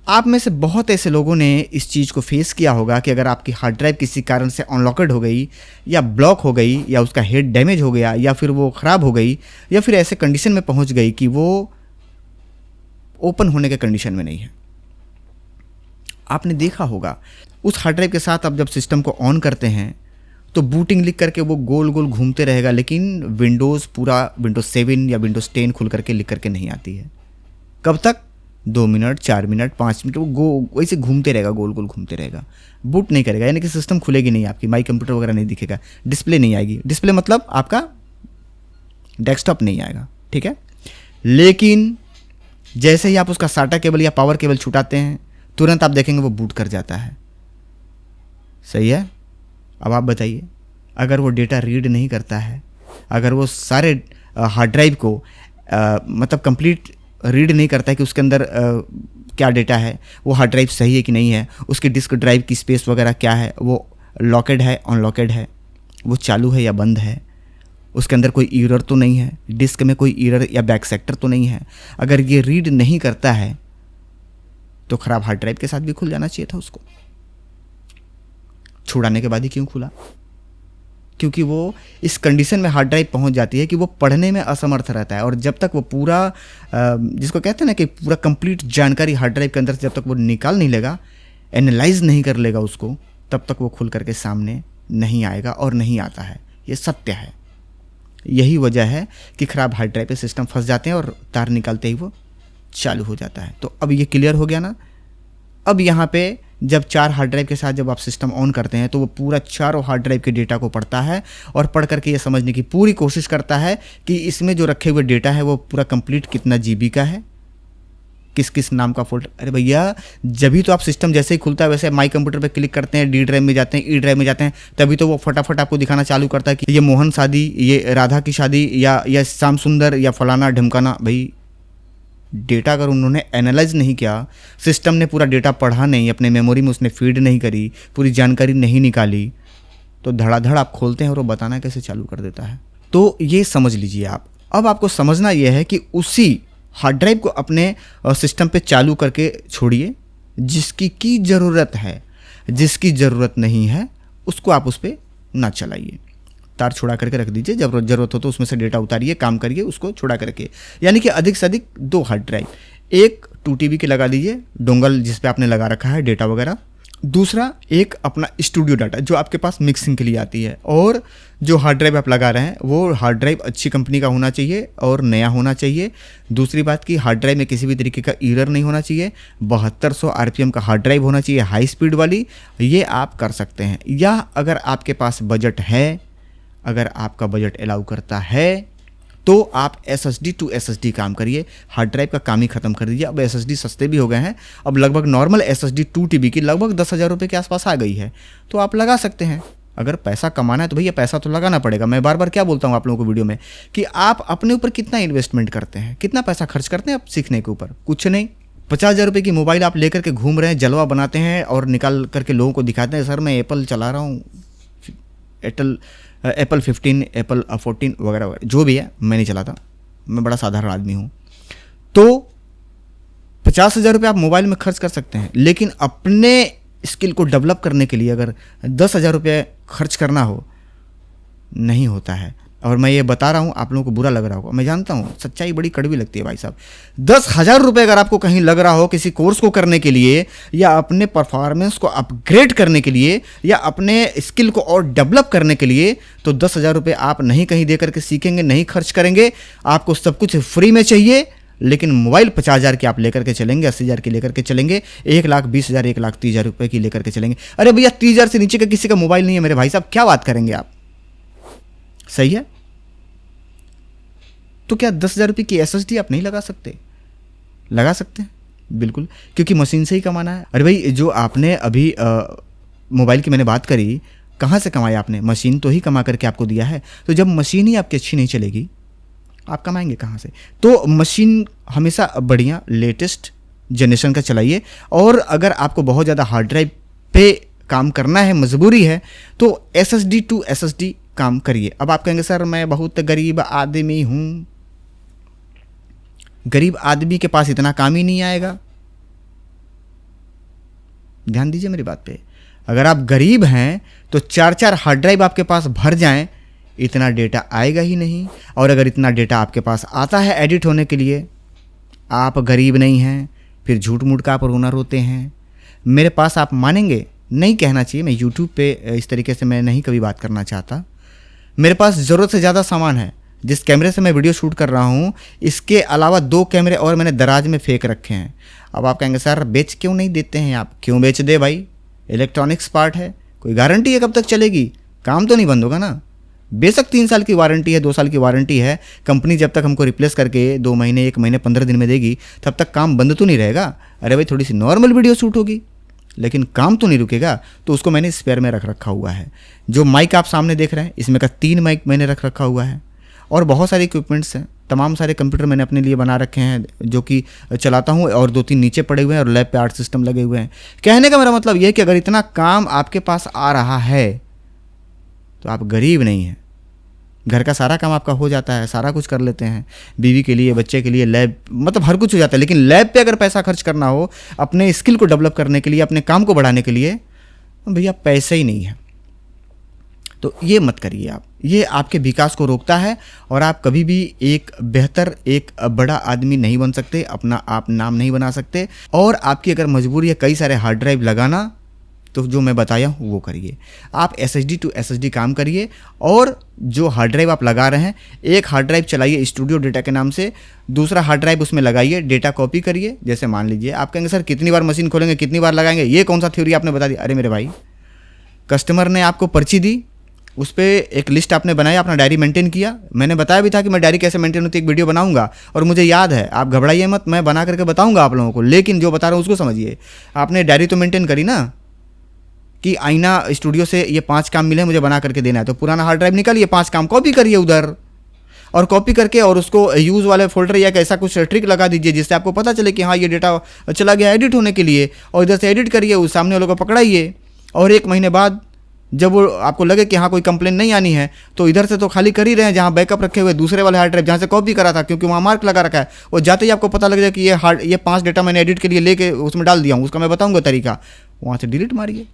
आप में से बहुत ऐसे लोगों ने इस चीज़ को फेस किया होगा कि अगर आपकी हार्ड ड्राइव किसी कारण से अनलॉकेड हो गई या ब्लॉक हो गई या उसका हेड डैमेज हो गया या फिर वो ख़राब हो गई या फिर ऐसे कंडीशन में पहुंच गई कि वो ओपन होने के कंडीशन में नहीं है, आपने देखा होगा उस हार्ड ड्राइव के साथ आप जब सिस्टम को ऑन करते हैं तो बूटिंग लिख करके वो गोल गोल घूमते रहेगा, लेकिन विंडोज़ पूरा विंडोज़ 7 या विंडोज़ 10 खुल करके लिख करके नहीं आती है। कब तक? 2 मिनट, 4 मिनट, 5 मिनट वो वैसे घूमते रहेगा, गोल गोल घूमते रहेगा, बूट नहीं करेगा। यानी कि सिस्टम खुलेगी नहीं आपकी, माई कंप्यूटर वगैरह नहीं दिखेगा, डिस्प्ले नहीं आएगी। डिस्प्ले मतलब आपका डेस्कटॉप नहीं आएगा, ठीक है। लेकिन जैसे ही आप उसका साटा केबल या पावर केबल छुटाते हैं तुरंत आप देखेंगे वो बूट कर जाता है। सही है। अब आप बताइए, अगर वो डेटा रीड नहीं करता है, अगर वो सारे हार्ड ड्राइव को मतलब कंप्लीट रीड नहीं करता है कि उसके अंदर क्या डेटा है, वो हार्ड ड्राइव सही है कि नहीं है, उसकी डिस्क ड्राइव की स्पेस वगैरह क्या है, वो लॉकेड है अनलॉकेड है, वो चालू है या बंद है, उसके अंदर कोई एरर तो नहीं है, डिस्क में कोई एरर या बैक सेक्टर तो नहीं है, अगर ये रीड नहीं करता है तो ख़राब हार्ड ड्राइव के साथ भी खुल जाना चाहिए था उसको। छुड़ाने के बाद ही क्यों खुला? क्योंकि वो इस कंडीशन में हार्ड ड्राइव पहुंच जाती है कि वो पढ़ने में असमर्थ रहता है। और जब तक वो पूरा जिसको कहते हैं ना कि पूरा कंप्लीट जानकारी हार्ड ड्राइव के अंदर से जब तक वो निकाल नहीं लेगा, एनालाइज नहीं कर लेगा उसको, तब तक वो खुल करके सामने नहीं आएगा और नहीं आता है। ये सत्य है। यही वजह है कि ख़राब हार्ड ड्राइव पे सिस्टम फंस जाते हैं और तार निकालते ही वो चालू हो जाता है। तो अब ये क्लियर हो गया ना। अब यहाँ पे जब 4 हार्ड ड्राइव के साथ जब आप सिस्टम ऑन करते हैं तो वो पूरा चारों हार्ड ड्राइव के डेटा को पढ़ता है और पढ़ करके ये समझने की पूरी कोशिश करता है कि इसमें जो रखे हुए डेटा है वो पूरा कंप्लीट कितना जीबी का है, किस किस नाम का फोल्डर। अरे भैया, जब भी तो आप सिस्टम जैसे ही खुलता है वैसे माई कंप्यूटर पे क्लिक करते हैं, डी ड्राइव में जाते हैं, ई ड्राइव में जाते हैं, तभी तो वो फटाफट आपको दिखाना चालू करता है कि ये मोहन शादी, ये राधा की शादी या श्याम सुंदर या फलाना ढमकाना। भाई डेटा अगर उन्होंने एनालाइज नहीं किया, सिस्टम ने पूरा डेटा पढ़ा नहीं, अपने मेमोरी में उसने फीड नहीं करी, पूरी जानकारी नहीं निकाली, तो धड़ाधड़ आप खोलते हैं और वो बताना कैसे चालू कर देता है। तो ये समझ लीजिए आप। अब आपको समझना यह है कि उसी हार्ड ड्राइव को अपने सिस्टम पे चालू करके छोड़िए, जिसकी की ज़रूरत है, जिसकी ज़रूरत नहीं है उसको आप उस पर ना चलाइए, तार छुड़ा करके रख दीजिए। जब ज़रूरत हो तो उसमें से डेटा उतारिए, काम करिए उसको छुड़ा करके। यानी कि अधिक से अधिक 2 हार्ड ड्राइव, एक 2 टीबी के लगा दीजिए डोंगल जिस पे आपने लगा रखा है डेटा वगैरह, दूसरा एक अपना स्टूडियो डाटा जो आपके पास मिक्सिंग के लिए आती है। और जो हार्ड ड्राइव आप लगा रहे हैं वो हार्ड ड्राइव अच्छी कंपनी का होना चाहिए और नया होना चाहिए। दूसरी बात कि हार्ड ड्राइव में किसी भी तरीके का एरर नहीं होना चाहिए। 7200 RPM का हार्ड ड्राइव होना चाहिए, हाई स्पीड वाली। ये आप कर सकते हैं। या अगर आपके पास बजट है, अगर आपका बजट अलाउ करता है, तो आप SSD टू SSD काम करिए। हार्ड ड्राइव का काम ही खत्म कर दीजिए। अब SSD सस्ते भी हो गए हैं। अब लगभग नॉर्मल SSD 2 TB की लगभग 10,000 रुपये के आसपास आ गई है, तो आप लगा सकते हैं। अगर पैसा कमाना है तो भैया पैसा तो लगाना पड़ेगा। मैं बार बार क्या बोलता हूँ आप लोगों को वीडियो में कि आप अपने ऊपर कितना इन्वेस्टमेंट करते हैं, कितना पैसा खर्च करते हैं आप सीखने के ऊपर? कुछ नहीं। 50,000 रुपये की मोबाइल आप लेकर के घूम रहे हैं, जलवा बनाते हैं और निकाल करके लोगों को दिखाते हैं, सर मैं एप्पल चला रहा हूँ, एप्पल 15, एप्पल 14 वगैरह वगैरह जो भी है, मैं नहीं चलाता, मैं बड़ा साधारण आदमी हूँ। तो 50,000 रुपये आप मोबाइल में खर्च कर सकते हैं, लेकिन अपने स्किल को डेवलप करने के लिए अगर 10,000 रुपये खर्च करना हो, नहीं होता है। और मैं ये बता रहा हूँ, आप लोगों को बुरा लग रहा होगा, मैं जानता हूँ, सच्चाई बड़ी कड़वी लगती है भाई साहब। 10,000 रुपये अगर आपको कहीं लग रहा हो किसी कोर्स को करने के लिए, या अपने परफॉर्मेंस को अपग्रेड करने के लिए, या अपने स्किल को और डेवलप करने के लिए, तो 10,000 रुपये आप नहीं कहीं दे करके सीखेंगे, नहीं खर्च करेंगे। आपको सब कुछ फ्री में चाहिए, लेकिन मोबाइल 50,000 की आप लेकर के चलेंगे, 80,000 की लेकर के चलेंगे, 1,20,000, 1,30,000 रुपये की लेकर के चलेंगे। अरे भैया 30,000 से नीचे का किसी का मोबाइल नहीं है मेरे भाई साहब, क्या बात करेंगे आप? सही है। तो क्या 10,000 रुपये की SSD आप नहीं लगा सकते? लगा सकते हैं बिल्कुल, क्योंकि मशीन से ही कमाना है। अरे भाई, जो आपने अभी मोबाइल की मैंने बात करी, कहाँ से कमाया आपने? मशीन तो ही कमा करके आपको दिया है। तो जब मशीन ही आपकी अच्छी नहीं चलेगी, आप कमाएंगे कहाँ से? तो मशीन हमेशा बढ़िया लेटेस्ट जनरेशन का चलाइए। और अगर आपको बहुत ज़्यादा हार्ड ड्राइव पे काम करना है, मजबूरी है, तो SSD टू SSD काम करिए। अब आप कहेंगे सर मैं बहुत गरीब आदमी हूँ। गरीब आदमी के पास इतना काम ही नहीं आएगा। ध्यान दीजिए मेरी बात पे। अगर आप गरीब हैं तो 4-4 हार्ड ड्राइव आपके पास भर जाएं, इतना डेटा आएगा ही नहीं। और अगर इतना डेटा आपके पास आता है एडिट होने के लिए, आप गरीब नहीं हैं, फिर झूठ मूठ का आप रोना रोते हैं। मेरे पास आप मानेंगे नहीं, कहना चाहिए, मैं यूट्यूब पे इस तरीके से मैं नहीं कभी बात करना चाहता। मेरे पास ज़रूरत से ज़्यादा सामान है। जिस कैमरे से मैं वीडियो शूट कर रहा हूँ, इसके अलावा 2 कैमरे और मैंने दराज में फेंक रखे हैं। अब आप कहेंगे सर बेच क्यों नहीं देते हैं आप? क्यों बेच दे भाई? इलेक्ट्रॉनिक्स पार्ट है, कोई गारंटी है कब तक चलेगी? काम तो नहीं बंद होगा ना। बेशक 3 साल की वारंटी है, 2 साल की वारंटी है, कंपनी जब तक हमको रिप्लेस करके 2 महीने 1 महीने 15 दिन में देगी, तब तक काम बंद तो नहीं रहेगा। अरे भाई, थोड़ी सी नॉर्मल वीडियो शूट होगी लेकिन काम तो नहीं रुकेगा। तो उसको मैंने स्पेयर में रख रखा हुआ है। जो माइक आप सामने देख रहे हैं, इसमें का 3 माइक मैंने रख रखा हुआ है। और बहुत सारे इक्विपमेंट्स हैं, तमाम सारे कंप्यूटर मैंने अपने लिए बना रखे हैं जो कि चलाता हूँ। और 2-3 नीचे पड़े हुए हैं और लैब पे आर्ट सिस्टम लगे हुए हैं। कहने का मेरा मतलब यह है कि अगर इतना काम आपके पास आ रहा है तो आप गरीब नहीं हैं। घर का सारा काम आपका हो जाता है, सारा कुछ कर लेते हैं, बीवी के लिए, बच्चे के लिए, लैब, मतलब हर कुछ हो जाता है। लेकिन लैब पे अगर पैसा खर्च करना हो अपने स्किल को डेवलप करने के लिए, अपने काम को बढ़ाने के लिए, भैया पैसे ही नहीं है। तो ये मत करिए आप, ये आपके विकास को रोकता है और आप कभी भी एक बेहतर, एक बड़ा आदमी नहीं बन सकते, अपना आप नाम नहीं बना सकते। और आपकी अगर मजबूरी है कई सारे हार्ड ड्राइव लगाना, तो जो मैं बताया हूँ वो करिए। आप SSD टू SSD काम करिए। और जो हार्ड ड्राइव आप लगा रहे हैं, एक हार्ड ड्राइव चलाइए स्टूडियो डेटा के नाम से, दूसरा हार्ड ड्राइव उसमें लगाइए, डेटा कॉपी करिए। जैसे मान लीजिए आप कहेंगे सर कितनी बार मशीन खोलेंगे, कितनी बार लगाएंगे, ये कौन सा थ्योरी आपने बता दी? अरे मेरे भाई, कस्टमर ने आपको पर्ची दी, उस पर एक लिस्ट आपने बनाया, अपना डायरी मेंटेन किया। मैंने बताया भी था कि मैं डायरी कैसे मेंटेन होती है एक वीडियो बनाऊंगा, और मुझे याद है, आप घबराइए मत, मैं बना करके बताऊंगा आप लोगों को। लेकिन जो बता रहा हूँ उसको समझिए। आपने डायरी तो मेंटेन करी ना कि आईना स्टूडियो से ये 5 काम मिले, मुझे बना करके देना है। तो पुराना हार्ड ड्राइव निकालिए, 5 काम कॉपी करिए उधर, और कॉपी करके और उसको यूज़ वाले फोल्डर या ऐसा कुछ ट्रिक लगा दीजिए जिससे आपको पता चले कि हाँ ये डेटा चला गया एडिट होने के लिए। और इधर से एडिट करिए, उस सामने वालों को पकड़ाइए। और 1 महीने बाद जब वो आपको लगे कि हाँ कोई कंप्लेन नहीं आनी है, तो इधर से तो खाली कर ही रहे हैं जहाँ बैकअप रखे हुए दूसरे वाले हार्ड ड्राइव जहाँ से कॉपी करा था, क्योंकि वहाँ मार्क लगा रखा है। वो जाते ही आपको पता लग जाए कि ये 5 डेटा मैंने एडिट के लिए लेके उसमें डाल दिया हूँ, उसका मैं बताऊँगा तरीका, वहाँ से डिलीट मारिए।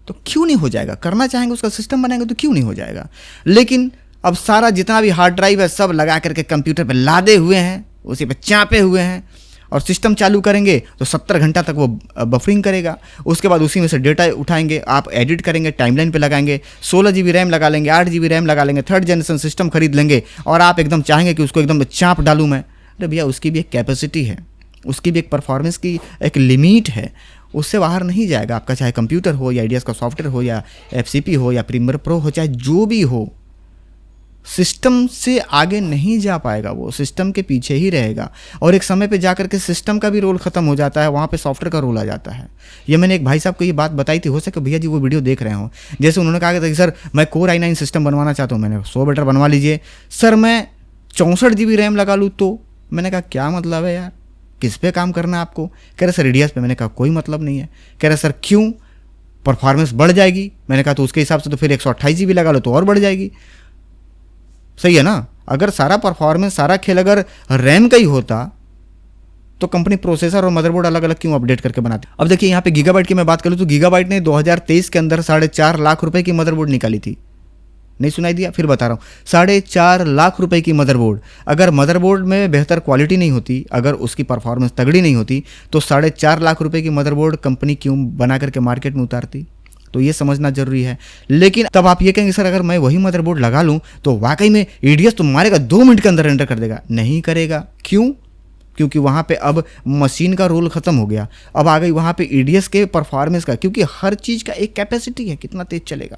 तो क्यों नहीं हो जाएगा? करना चाहेंगे, उसका सिस्टम बनाएंगे तो क्यों नहीं हो जाएगा? लेकिन अब सारा जितना भी हार्ड ड्राइव है सब लगा करके कंप्यूटर पे लादे हुए हैं, उसी पे चापे हुए हैं, और सिस्टम चालू करेंगे तो 70 घंटा तक वो बफरिंग करेगा। उसके बाद उसी में से डेटा उठाएंगे, आप एडिट करेंगे, टाइमलाइन पे लगाएंगे, 16 GB रैम लगा लेंगे, 8 GB रैम लगा लेंगे, 3rd जनरेशन सिस्टम खरीद लेंगे, और आप एकदम चाहेंगे कि उसको एकदम चाप डालूँ मैं। अरे भैया, उसकी भी एक कैपेसिटी है, उसकी भी एक परफॉर्मेंस की एक लिमिट है, उससे बाहर नहीं जाएगा आपका। चाहे कंप्यूटर हो या आइडियाज़ का सॉफ्टवेयर हो या FCP हो या प्रीमियर प्रो हो, चाहे जो भी हो, सिस्टम से आगे नहीं जा पाएगा, वो सिस्टम के पीछे ही रहेगा। और एक समय पे जाकर के सिस्टम का भी रोल ख़त्म हो जाता है, वहाँ पे सॉफ्टवेयर का रोल आ जाता है। ये मैंने एक भाई साहब को ये बात बताई थी, हो सके भैया जी वो वीडियो देख रहे हो। जैसे उन्होंने कहा कि सर मैं Core i9 सिस्टम बनवाना चाहता हूँ। मैंने 100 बेटर बनवा लीजिए। सर मैं 64 GB रैम लगा लूँ तो? मैंने कहा क्या मतलब है यार, किस पे काम करना है आपको? कह रहे सर रेडियस पे। मैंने कहा कोई मतलब नहीं है। कह रहे सर क्यों, परफॉर्मेंस बढ़ जाएगी। मैंने कहा तो उसके हिसाब से तो फिर 128 GB लगा लो तो और बढ़ जाएगी। सही है ना? अगर सारा परफॉर्मेंस, सारा खेल अगर रैम का ही होता तो कंपनी प्रोसेसर और मदरबोर्ड अलग अलग क्यों अपडेट करके बनाती? अब देखिए यहाँ पे गीगाबाइट की मैं बात करूँ तो गीगाबाइट ने 2023 के अंदर 4.5 लाख रुपए की मदरबोर्ड निकाली थी। नहीं सुनाई दिया? फिर बता रहा हूँ, 4.5 लाख रुपए की मदरबोर्ड। अगर मदरबोर्ड में बेहतर क्वालिटी नहीं होती, अगर उसकी परफॉर्मेंस तगड़ी नहीं होती, तो 4.5 लाख रुपए की मदरबोर्ड कंपनी क्यों बना करके मार्केट में उतारती? तो ये समझना जरूरी है। लेकिन तब आप ये कहेंगे सर अगर मैं वही मदरबोर्ड लगा लूँ तो वाकई में EDS तो मारेगा, 2 मिनट के अंदर रेंडर कर देगा। नहीं करेगा। क्यों? क्योंकि वहाँ पे अब मशीन का रोल ख़त्म हो गया, अब आ गई वहाँ पे EDS के परफॉर्मेंस का, क्योंकि हर चीज़ का एक कैपेसिटी है, कितना तेज चलेगा।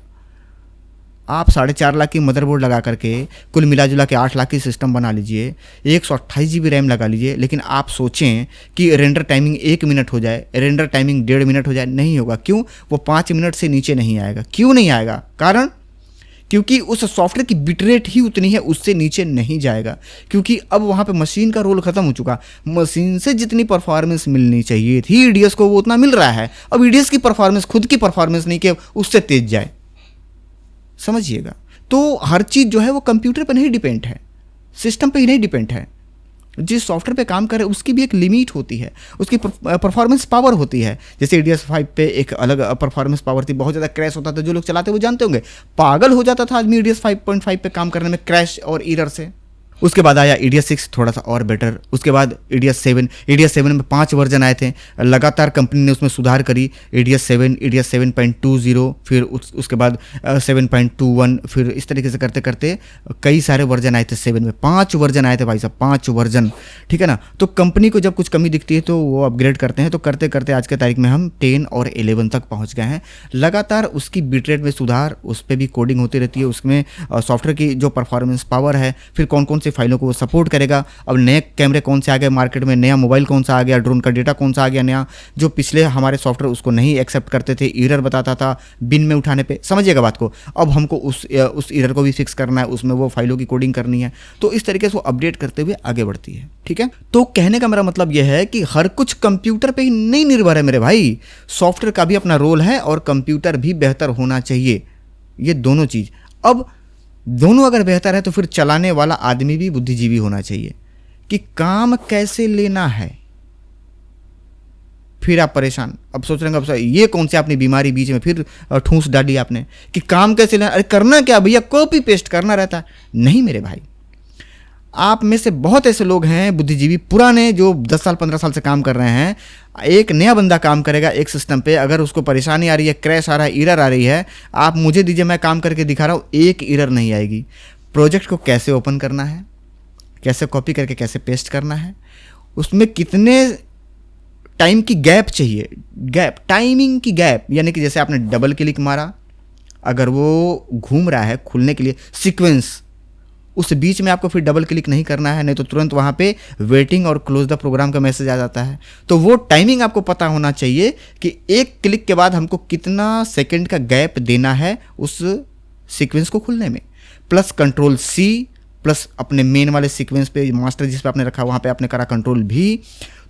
आप 4.5 लाख की मदरबोर्ड लगा करके कुल मिला जुला के 8 लाख की सिस्टम बना लीजिए, 128 GB रैम लगा लीजिए, लेकिन आप सोचें कि रेंडर टाइमिंग 1 मिनट हो जाए, रेंडर टाइमिंग 1.5 मिनट हो जाए, नहीं होगा। क्यों? वो 5 मिनट से नीचे नहीं आएगा। क्यों नहीं आएगा? कारण क्योंकि उस सॉफ्टवेयर की बिटरेट ही उतनी है, उससे नीचे नहीं जाएगा। क्योंकि अब वहाँ पे मशीन का रोल खत्म हो चुका। मशीन से जितनी परफॉर्मेंस मिलनी चाहिए थी ईडीएस को, वो उतना मिल रहा है। अब ईडीएस की परफॉर्मेंस, खुद की परफॉर्मेंस नहीं कि उससे तेज जाए, समझिएगा। तो हर चीज़ जो है वो कंप्यूटर पर नहीं डिपेंड है, सिस्टम पे ही नहीं डिपेंड है। जिस सॉफ्टवेयर पे काम करे उसकी भी एक लिमिट होती है, उसकी परफॉर्मेंस पावर होती है। जैसे EDS 5 पे एक अलग परफॉर्मेंस पावर थी, बहुत ज़्यादा क्रैश होता था। जो लोग चलाते वो जानते होंगे, पागल हो जाता था आदमी EDS 5.5 पे काम करने में, क्रैश और एरर से। उसके बाद आया EDS 6, थोड़ा सा और बेटर। उसके बाद EDS 7, EDS 7 में 5 वर्जन आए थे, लगातार कंपनी ने उसमें सुधार करी। EDS 7, EDS 7.20, फिर उसके बाद 7.21, फिर इस तरीके से करते करते कई सारे वर्जन आए थे। 7 में 5 वर्जन आए थे भाई साहब, 5 वर्जन, ठीक है ना। तो कंपनी को जब कुछ कमी दिखती है तो वो अपग्रेड करते हैं। तो करते करते आज के तारीख में हम 10 और 11 तक पहुँच गए हैं। लगातार उसकी बिटरेट में सुधार, उस पर भी कोडिंग होती रहती है। उसमें सॉफ्टवेयर की जो परफॉर्मेंस पावर है, फिर कौन कौन फाइलों को वो सपोर्ट करेगा। अब नए कैमरे कौन से आ गए मार्केट में, नया मोबाइल कौन सा आ गया, ड्रोन का डेटा कौन सा आ गया नया, जो पिछले हमारे सॉफ्टवेयर उसको नहीं एक्सेप्ट करते थे, एरर बताता था बिन में उठाने पे, समझिएगा बात को। अब हमको उस एरर को भी फिक्स करना है, उसमें वो फाइलों की कोडिंग करनी है। तो इस तरीके से वो अपडेट करते हुए आगे बढ़ती है, ठीक है। तो कहने का मेरा मतलब यह है कि हर कुछ कंप्यूटर पे ही नहीं निर्भर है मेरे भाई, सॉफ्टवेयर का भी अपना रोल है और कंप्यूटर भी बेहतर होना चाहिए। ये दोनों चीज़, अब दोनों अगर बेहतर है तो फिर चलाने वाला आदमी भी बुद्धिजीवी होना चाहिए कि काम कैसे लेना है। फिर आप परेशान, अब सोच रहे हैं अब ये कौन सी आपने बीमारी बीच में फिर ठूंस डाली आपने कि काम कैसे लेना। अरे करना क्या भैया, कॉपी पेस्ट करना रहता है। नहीं मेरे भाई, आप में से बहुत ऐसे लोग हैं बुद्धिजीवी पुराने, जो 10 साल 15 साल से काम कर रहे हैं। एक नया बंदा काम करेगा एक सिस्टम पे, अगर उसको परेशानी आ रही है, क्रैश आ रहा है, एरर आ रही है, आप मुझे दीजिए, मैं काम करके दिखा रहा हूँ, एक एरर नहीं आएगी। प्रोजेक्ट को कैसे ओपन करना है, कैसे कॉपी करके कैसे पेस्ट करना है, उसमें कितने टाइम की गैप चाहिए, गैप, टाइमिंग की गैप, यानी कि जैसे आपने डबल क्लिक मारा, अगर वो घूम रहा है खुलने के लिए सीक्वेंस, उस बीच में आपको फिर डबल क्लिक नहीं करना है, नहीं तो तुरंत वहाँ पे वेटिंग और क्लोज द प्रोग्राम का मैसेज आ जाता है। तो वो टाइमिंग आपको पता होना चाहिए कि एक क्लिक के बाद हमको कितना सेकंड का गैप देना है उस सीक्वेंस को खुलने में, प्लस Ctrl+C, प्लस अपने मेन वाले सीक्वेंस पे मास्टर जिस पे आपने रखा वहाँ पे आपने करा Ctrl+V।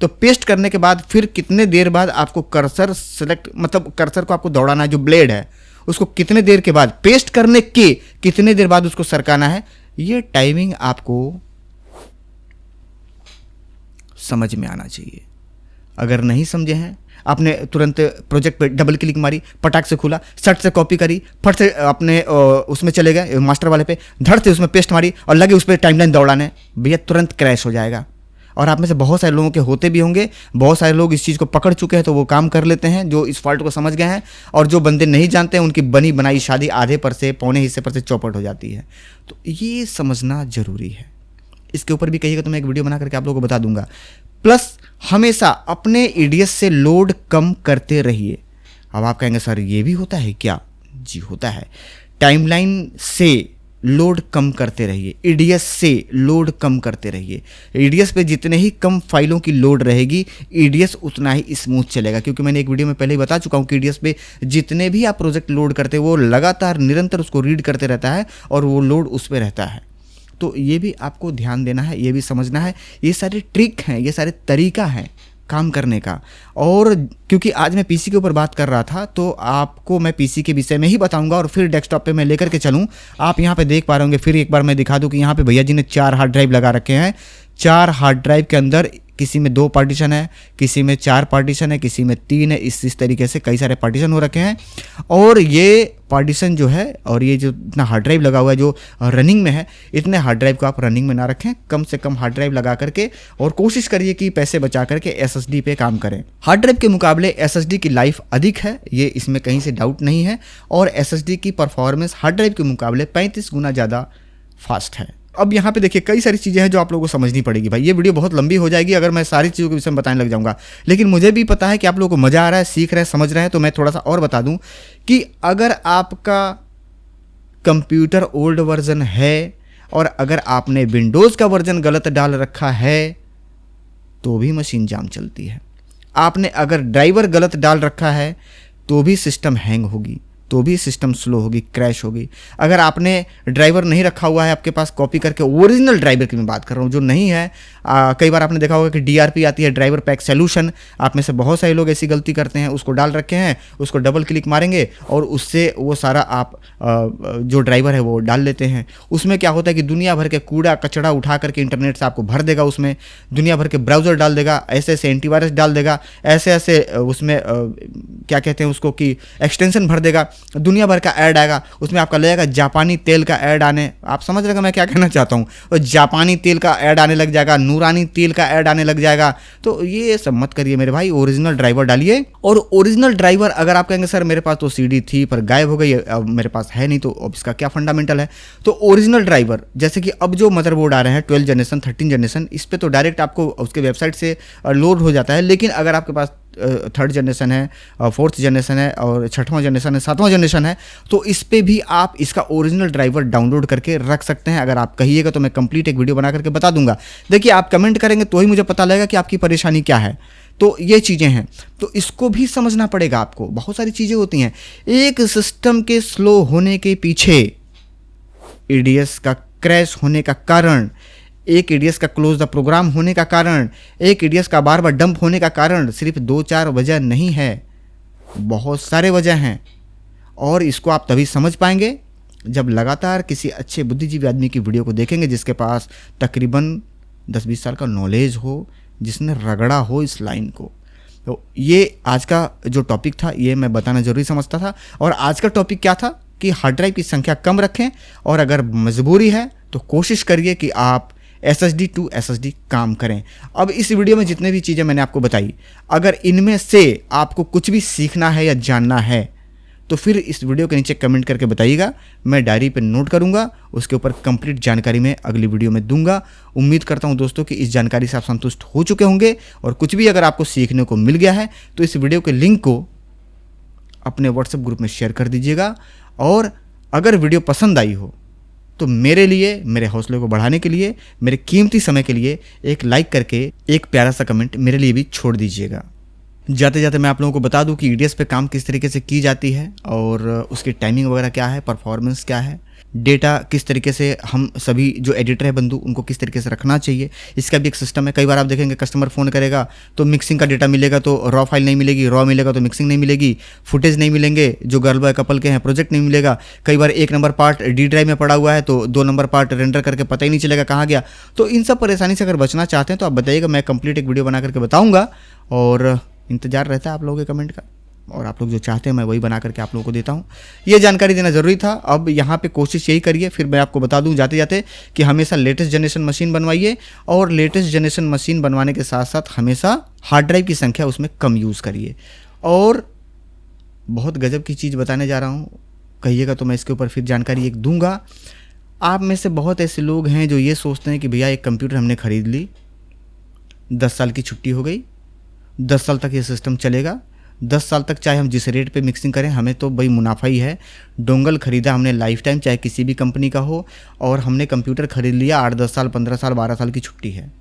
तो पेस्ट करने के बाद फिर कितने देर बाद आपको कर्सर सेलेक्ट, मतलब कर्सर को आपको दौड़ाना है, जो ब्लेड है उसको कितने देर के बाद, पेस्ट करने के कितने देर बाद उसको सरकाना है, ये टाइमिंग आपको समझ में आना चाहिए। अगर नहीं समझे हैं, आपने तुरंत प्रोजेक्ट पे डबल क्लिक मारी, पटाख से खुला, सट से कॉपी करी, फट से अपने उसमें चले गए मास्टर वाले पे, धड़ से उसमें पेस्ट मारी और लगे उस पर टाइमलाइन दौड़ाने, भैया तुरंत क्रैश हो जाएगा। और आप में से बहुत सारे लोगों के होते भी होंगे, बहुत सारे लोग इस चीज़ को पकड़ चुके हैं तो वो काम कर लेते हैं, जो इस फॉल्ट को समझ गए हैं। और जो बंदे नहीं जानते हैं उनकी बनी बनाई शादी आधे पर से पौने हिस्से पर से चौपट हो जाती है। तो ये समझना ज़रूरी है। इसके ऊपर भी कहिएगा तो मैं एक वीडियो बना करके आप लोगों को बता दूंगा। प्लस हमेशा अपने EDS से लोड कम करते रहिए। अब आप कहेंगे सर ये भी होता है क्या? जी होता है। टाइमलाइन से लोड कम करते रहिए, EDS से लोड कम करते रहिए। EDS पे जितने ही कम फाइलों की लोड रहेगी, EDS उतना ही स्मूथ चलेगा। क्योंकि मैंने एक वीडियो में पहले ही बता चुका हूँ कि EDS पे जितने भी आप प्रोजेक्ट लोड करते हैं वो लगातार निरंतर उसको रीड करते रहता है और वो लोड उस पर रहता है। तो ये भी आपको ध्यान देना है, ये भी समझना है। ये सारे ट्रिक हैं, ये सारे तरीका हैं काम करने का। और क्योंकि आज मैं PC के ऊपर बात कर रहा था तो आपको मैं PC के विषय में ही बताऊंगा और फिर डेस्कटॉप पे मैं लेकर के चलूँ। आप यहाँ पे देख पा रहे होंगे, फिर एक बार मैं दिखा दूँ कि यहाँ पे भैया जी ने 4 हार्ड ड्राइव लगा रखे हैं। 4 हार्ड ड्राइव के अंदर किसी में 2 पार्टीशन है, किसी में 4 पार्टीशन है, किसी में 3 है, इस तरीके से कई सारे पार्टीशन हो रखे हैं। और ये पार्टीशन जो है और ये जो इतना हार्ड ड्राइव लगा हुआ है जो रनिंग में है, इतने हार्ड ड्राइव को आप रनिंग में ना रखें, कम से कम हार्ड ड्राइव लगा करके और कोशिश करिए कि पैसे बचा करके SSD पे काम करें। हार्ड ड्राइव के मुकाबले SSD की लाइफ अधिक है, ये इसमें कहीं से डाउट नहीं है। और SSD की परफॉर्मेंस हार्ड ड्राइव के मुकाबले 35 गुना ज़्यादा फास्ट है। अब यहाँ पे देखिए कई सारी चीज़ें हैं जो आप लोगों को समझनी पड़ेगी। भाई ये वीडियो बहुत लंबी हो जाएगी अगर मैं सारी चीज़ों के विषय में बताने लग जाऊँगा, लेकिन मुझे भी पता है कि आप लोगों को मज़ा आ रहा है, सीख रहे हैं, समझ रहे हैं। तो मैं थोड़ा सा और बता दूँ कि अगर आपका कंप्यूटर ओल्ड वर्जन है और अगर आपने विंडोज़ का वर्जन गलत डाल रखा है तो भी मशीन जाम चलती है। आपने अगर ड्राइवर गलत डाल रखा है तो भी सिस्टम हैंग होगी, तो भी सिस्टम स्लो होगी, क्रैश होगी। अगर आपने ड्राइवर नहीं रखा हुआ है आपके पास कॉपी करके, ओरिजिनल ड्राइवर की मैं बात कर रहा हूँ, जो नहीं है, कई बार आपने देखा होगा कि DRP आती है, ड्राइवर पैक सोल्यूशन। आप में से बहुत सारे लोग ऐसी गलती करते हैं, उसको डाल रखे हैं, उसको डबल क्लिक मारेंगे और उससे वो सारा आप जो ड्राइवर है वो डाल लेते हैं। उसमें क्या होता है कि दुनिया भर के कूड़ा कचड़ा उठा करके इंटरनेट से आपको भर देगा, उसमें दुनिया भर के ब्राउज़र डाल देगा, ऐसे ऐसे एंटीवायरस डाल देगा, ऐसे ऐसे उसमें क्या कहते हैं उसको कि एक्सटेंशन भर देगा, दुनिया भर का ऐड आएगा, उसमें आपका लगेगा जापानी तेल का ऐड आने, आप समझ रहे हैं मैं क्या कहना चाहता हूँ, और जापानी तेल का ऐड आने लग जाएगा, नूरानी तेल का ऐड आने लग जाएगा। तो ये सब मत करिए मेरे भाई, ओरिजिनल ड्राइवर डालिए। और ओरिजिनल ड्राइवर अगर आप कहेंगे सर मेरे पास तो CD थी पर गायब हो गई, अब मेरे पास है नहीं, तो अब इसका क्या फंडामेंटल है। तो ओरिजिनल ड्राइवर जैसे कि अब जो मदरबोर्ड आ रहे हैं 12 जनरेशन 13 जनरेशन, इस पर तो डायरेक्ट आपको उसके वेबसाइट से लोड हो जाता है। लेकिन अगर आपके पास 3rd जनरेशन है, 4th जनरेशन है और 6वां जनरेशन है, 7वां जनरेशन है, तो इस पे भी आप इसका ओरिजिनल ड्राइवर डाउनलोड करके रख सकते हैं। अगर आप कहिएगा तो मैं कंप्लीट एक वीडियो बना करके बता दूंगा। देखिए आप कमेंट करेंगे तो ही मुझे पता लगेगा कि आपकी परेशानी क्या है। तो ये चीज़ें हैं, तो इसको भी समझना पड़ेगा आपको। बहुत सारी चीज़ें होती हैं। एक सिस्टम के स्लो होने के पीछे EDS का क्रैश होने का कारण, एक EDS का क्लोज द प्रोग्राम होने का कारण, एक EDS का बार बार डंप होने का कारण सिर्फ 2-4 वजह नहीं है, बहुत सारे वजह हैं। और इसको आप तभी समझ पाएंगे जब लगातार किसी अच्छे बुद्धिजीवी आदमी की वीडियो को देखेंगे जिसके पास तकरीबन 10-20 साल का नॉलेज हो, जिसने रगड़ा हो इस लाइन को। तो ये आज का जो टॉपिक था ये मैं बताना ज़रूरी समझता था। और आज का टॉपिक क्या था कि हार्ड ड्राइव की संख्या कम रखें, और अगर मजबूरी है तो कोशिश करिए कि आप SSD to SSD काम करें। अब इस वीडियो में जितने भी चीज़ें मैंने आपको बताई, अगर इनमें से आपको कुछ भी सीखना है या जानना है तो फिर इस वीडियो के नीचे कमेंट करके बताइएगा, मैं डायरी पे नोट करूंगा, उसके ऊपर कंप्लीट जानकारी मैं अगली वीडियो में दूंगा। उम्मीद करता हूं दोस्तों कि इस जानकारी से आप संतुष्ट हो चुके होंगे, और कुछ भी अगर आपको सीखने को मिल गया है तो इस वीडियो के लिंक को अपने WhatsApp ग्रुप में शेयर कर दीजिएगा। और अगर वीडियो पसंद आई हो तो मेरे लिए, मेरे हौसले को बढ़ाने के लिए, मेरे कीमती समय के लिए एक लाइक करके एक प्यारा सा कमेंट मेरे लिए भी छोड़ दीजिएगा। जाते जाते मैं आप लोगों को बता दूं कि EDS पे काम किस तरीके से की जाती है और उसकी टाइमिंग वगैरह क्या है, परफॉर्मेंस क्या है, डेटा किस तरीके से हम सभी जो एडिटर है बंधु उनको किस तरीके से रखना चाहिए, इसका भी एक सिस्टम है। कई बार आप देखेंगे कस्टमर फ़ोन करेगा तो मिक्सिंग का डेटा मिलेगा तो रॉ फाइल नहीं मिलेगी, रॉ मिलेगा तो मिक्सिंग नहीं मिलेगी, फुटेज नहीं मिलेंगे, जो गर्ल बॉय कपल के हैं प्रोजेक्ट नहीं मिलेगा। कई बार 1 नंबर पार्ट D ड्राइव में पड़ा हुआ है तो 2 नंबर पार्ट रेंडर करके पता ही नहीं चलेगा कहाँ गया। तो इन सब परेशानी से अगर बचना चाहते हैं तो आप बताइएगा, मैं कंप्लीट एक वीडियो बना करके बताऊँगा, और इंतजार रहता है आप लोगों के कमेंट का, और आप लोग जो चाहते हैं मैं वही बना करके आप लोगों को देता हूँ। ये जानकारी देना ज़रूरी था। अब यहाँ पे कोशिश यही करिए, फिर मैं आपको बता दूँ जाते जाते कि हमेशा लेटेस्ट जनरेशन मशीन बनवाइए, और लेटेस्ट जनरेशन मशीन बनवाने के साथ साथ हमेशा हार्ड ड्राइव की संख्या उसमें कम यूज़ करिए। और बहुत गजब की चीज़ बताने जा रहा हूँ, कहिएगा तो मैं इसके ऊपर फिर जानकारी एक दूँगा। आप में से बहुत ऐसे लोग हैं जो ये सोचते हैं कि भैया एक कंप्यूटर हमने ख़रीद ली, 10 साल की छुट्टी हो गई, 10 साल तक ये सिस्टम चलेगा, 10 साल तक चाहे हम जिस रेट पे मिक्सिंग करें हमें तो भाई मुनाफा ही है। डोंगल ख़रीदा हमने लाइफ टाइम, चाहे किसी भी कंपनी का हो, और हमने कंप्यूटर ख़रीद लिया, 8-10 साल 15 साल 12 साल की छुट्टी है,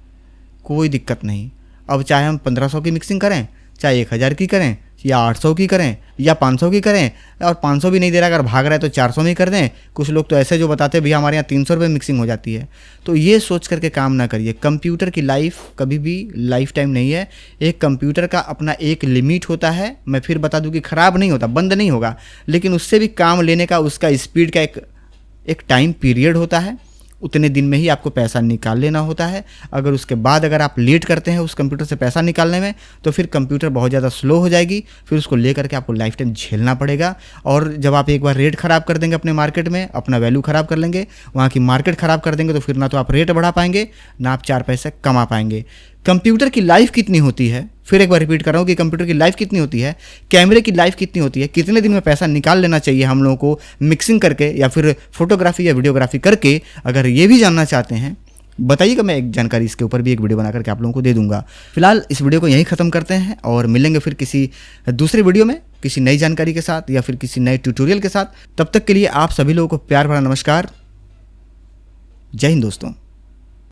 कोई दिक्कत नहीं। अब चाहे हम 1500 की मिक्सिंग करें, चाहे 1000 की करें, या 800 की करें, या 500 की करें, और 500 भी नहीं दे रहा अगर भाग रहा है तो 400 में ही कर दें। कुछ लोग तो ऐसे जो बताते हैं भैया हमारे यहाँ 300 रुपये मिक्सिंग हो जाती है। तो ये सोच करके काम ना करिए। कंप्यूटर की लाइफ कभी भी लाइफ टाइम नहीं है। एक कंप्यूटर का अपना एक लिमिट होता है। मैं फिर बता दूं कि ख़राब नहीं होता, बंद नहीं होगा, लेकिन उससे भी काम लेने का उसका स्पीड का एक टाइम पीरियड होता है। उतने दिन में ही आपको पैसा निकाल लेना होता है। अगर उसके बाद अगर आप लेट करते हैं उस कंप्यूटर से पैसा निकालने में तो फिर कंप्यूटर बहुत ज़्यादा स्लो हो जाएगी, फिर उसको लेकर के आपको लाइफ टाइम झेलना पड़ेगा। और जब आप एक बार रेट ख़राब कर देंगे अपने मार्केट में, अपना वैल्यू ख़राब कर लेंगे, वहाँ की मार्केट ख़राब कर देंगे, तो फिर ना तो आप रेट बढ़ा पाएंगे ना आप 4 पैसे कमा पाएंगे। कंप्यूटर की लाइफ कितनी होती है, फिर एक बार रिपीट कर रहा हूँ कि कंप्यूटर की लाइफ कितनी होती है, कैमरे की लाइफ कितनी होती है, कितने दिन में पैसा निकाल लेना चाहिए हम लोगों को मिक्सिंग करके या फिर फोटोग्राफी या वीडियोग्राफी करके। अगर ये भी जानना चाहते हैं बताइएगा, मैं एक जानकारी इसके ऊपर भी एक वीडियो बना करके आप लोगों को दे दूंगा। फिलहाल इस वीडियो को यहीं ख़त्म करते हैं और मिलेंगे फिर किसी दूसरे वीडियो में किसी नई जानकारी के साथ या फिर किसी नए ट्यूटोरियल के साथ। तब तक के लिए आप सभी लोगों को प्यार भरा नमस्कार। जय हिंद दोस्तों।